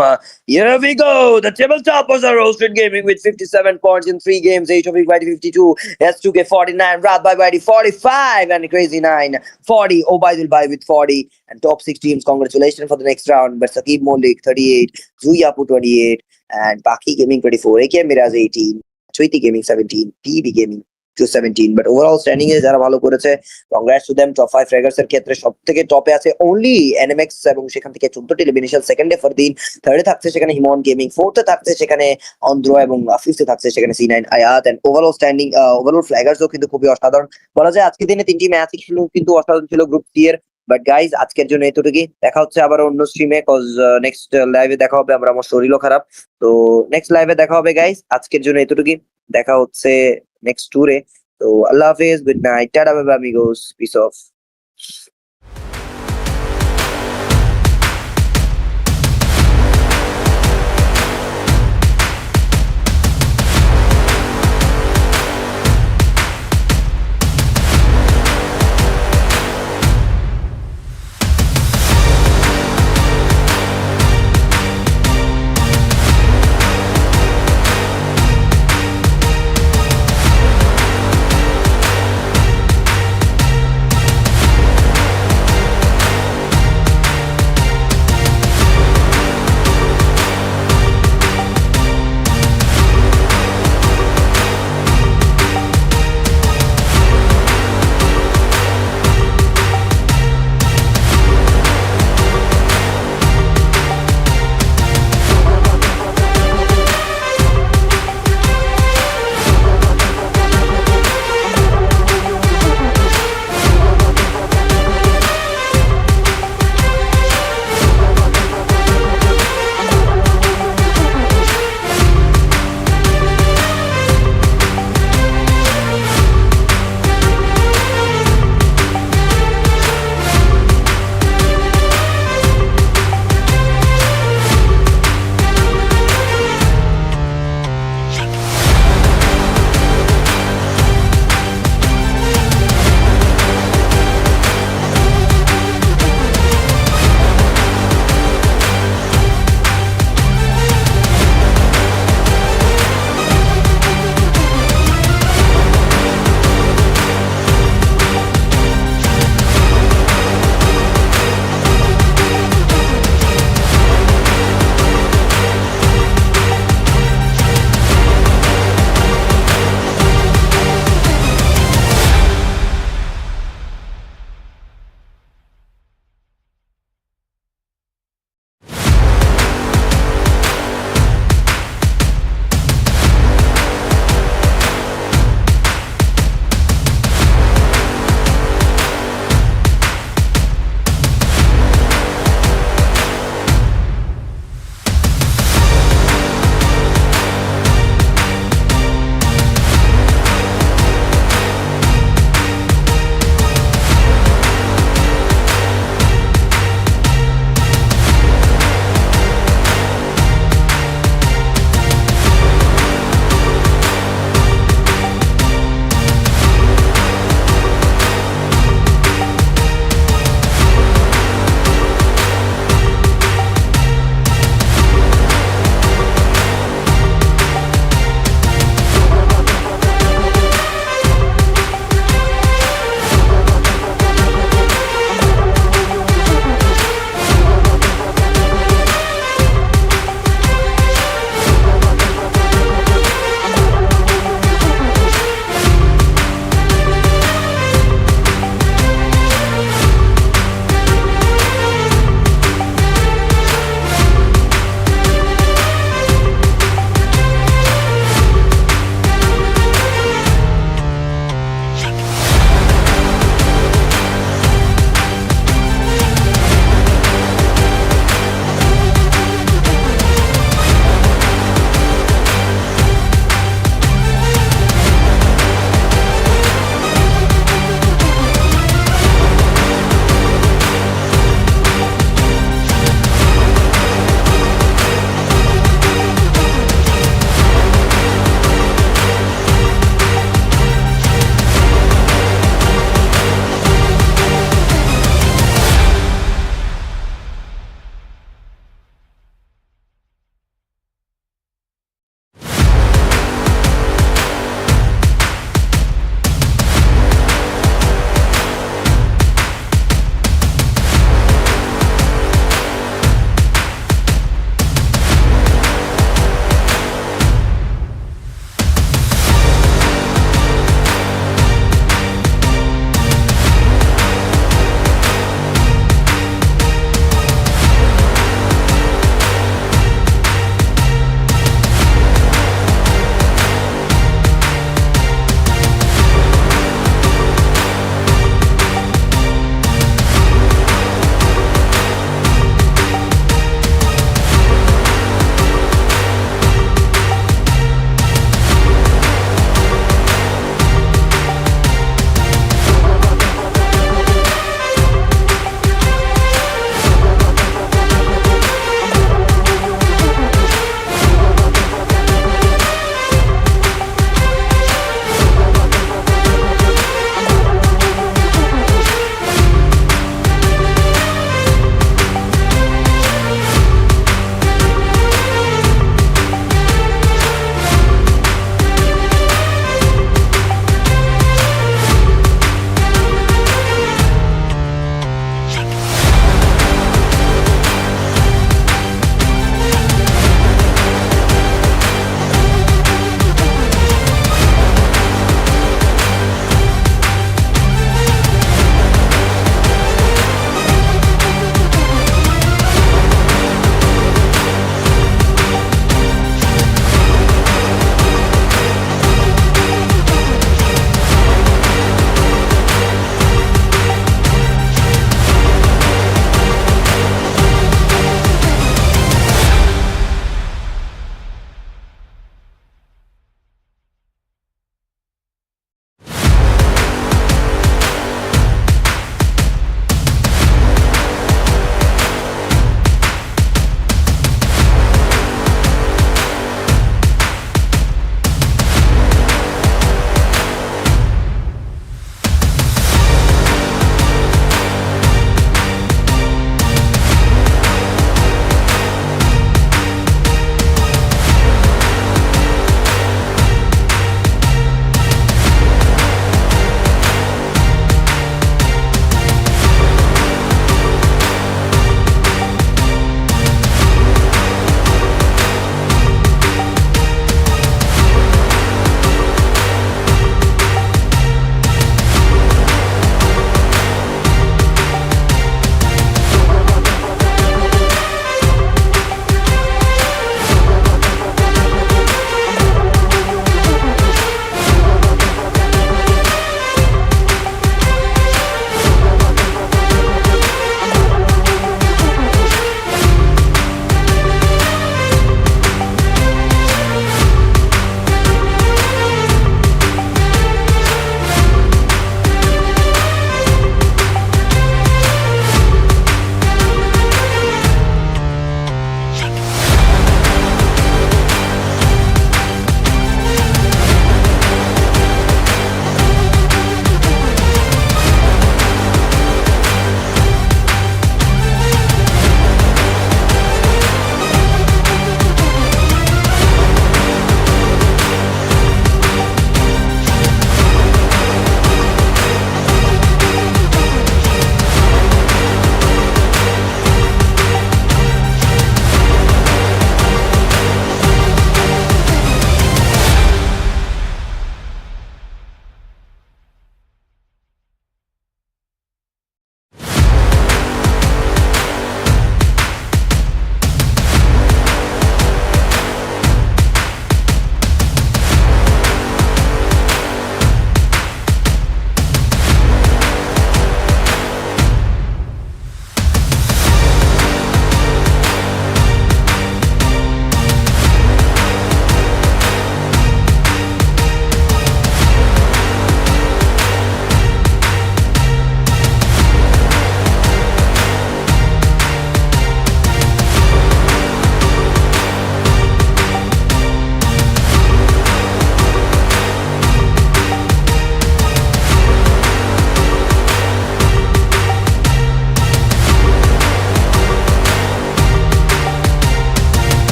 Here we go. The tabletoppers are Roasted Gaming with 57 points in 3 games. HOFIQ 52, S2K 49, RAAD by 45, and Crazy 9 40. OBAYDUL with 40, and top 6 teams. Congratulations for the next round. But SAKIB MOLLIK 38, Zuyapu 28, and Pakhi Gaming 24, AKM Mirage 18, Chaity Gaming 17, PB Gaming to 17, but overall standing এ যারা ভালো করেছে, congrats two them. Top 5 ফ্র্যাগার্স এর ক্ষেত্রে সবথেকে টপে আছে only NMX এবং সেখান থেকে 14টি এলিমিনেশন, সেকেন্ডে ফরদিন, থার্ডে থাকছে সেখানে হিমন গেমিং, ফোর্থে থাকছে সেখানে অন্ধ্র এবং ফিফথে থাকছে সেখানে C9 আয়াত। এন্ড ওভারঅল স্ট্যান্ডিং ওভারঅল ফ্ল্যাগার্সও কিন্তু খুবই অসাধারণ বলা যায়। আজকের দিনে 3টি ম্যাচ ছিল কিন্তু অসাধারণ ছিল গ্রুপ সি এর। বাট গাইজ আজকের জন্য এতটুকুই, দেখা হচ্ছে আবার অন্য স্ট্রিমে, কজ নেক্সট লাইভে দেখা হবে। আমার শরীরও খারাপ, তো নেক্সট লাইভে দেখা হবে গাইজ। আজকের জন্য এতটুকুই, দেখা হচ্ছে নেক্সট ট্যুরে। So Allah Hafiz, good night, tada bye bye amigos, peace off.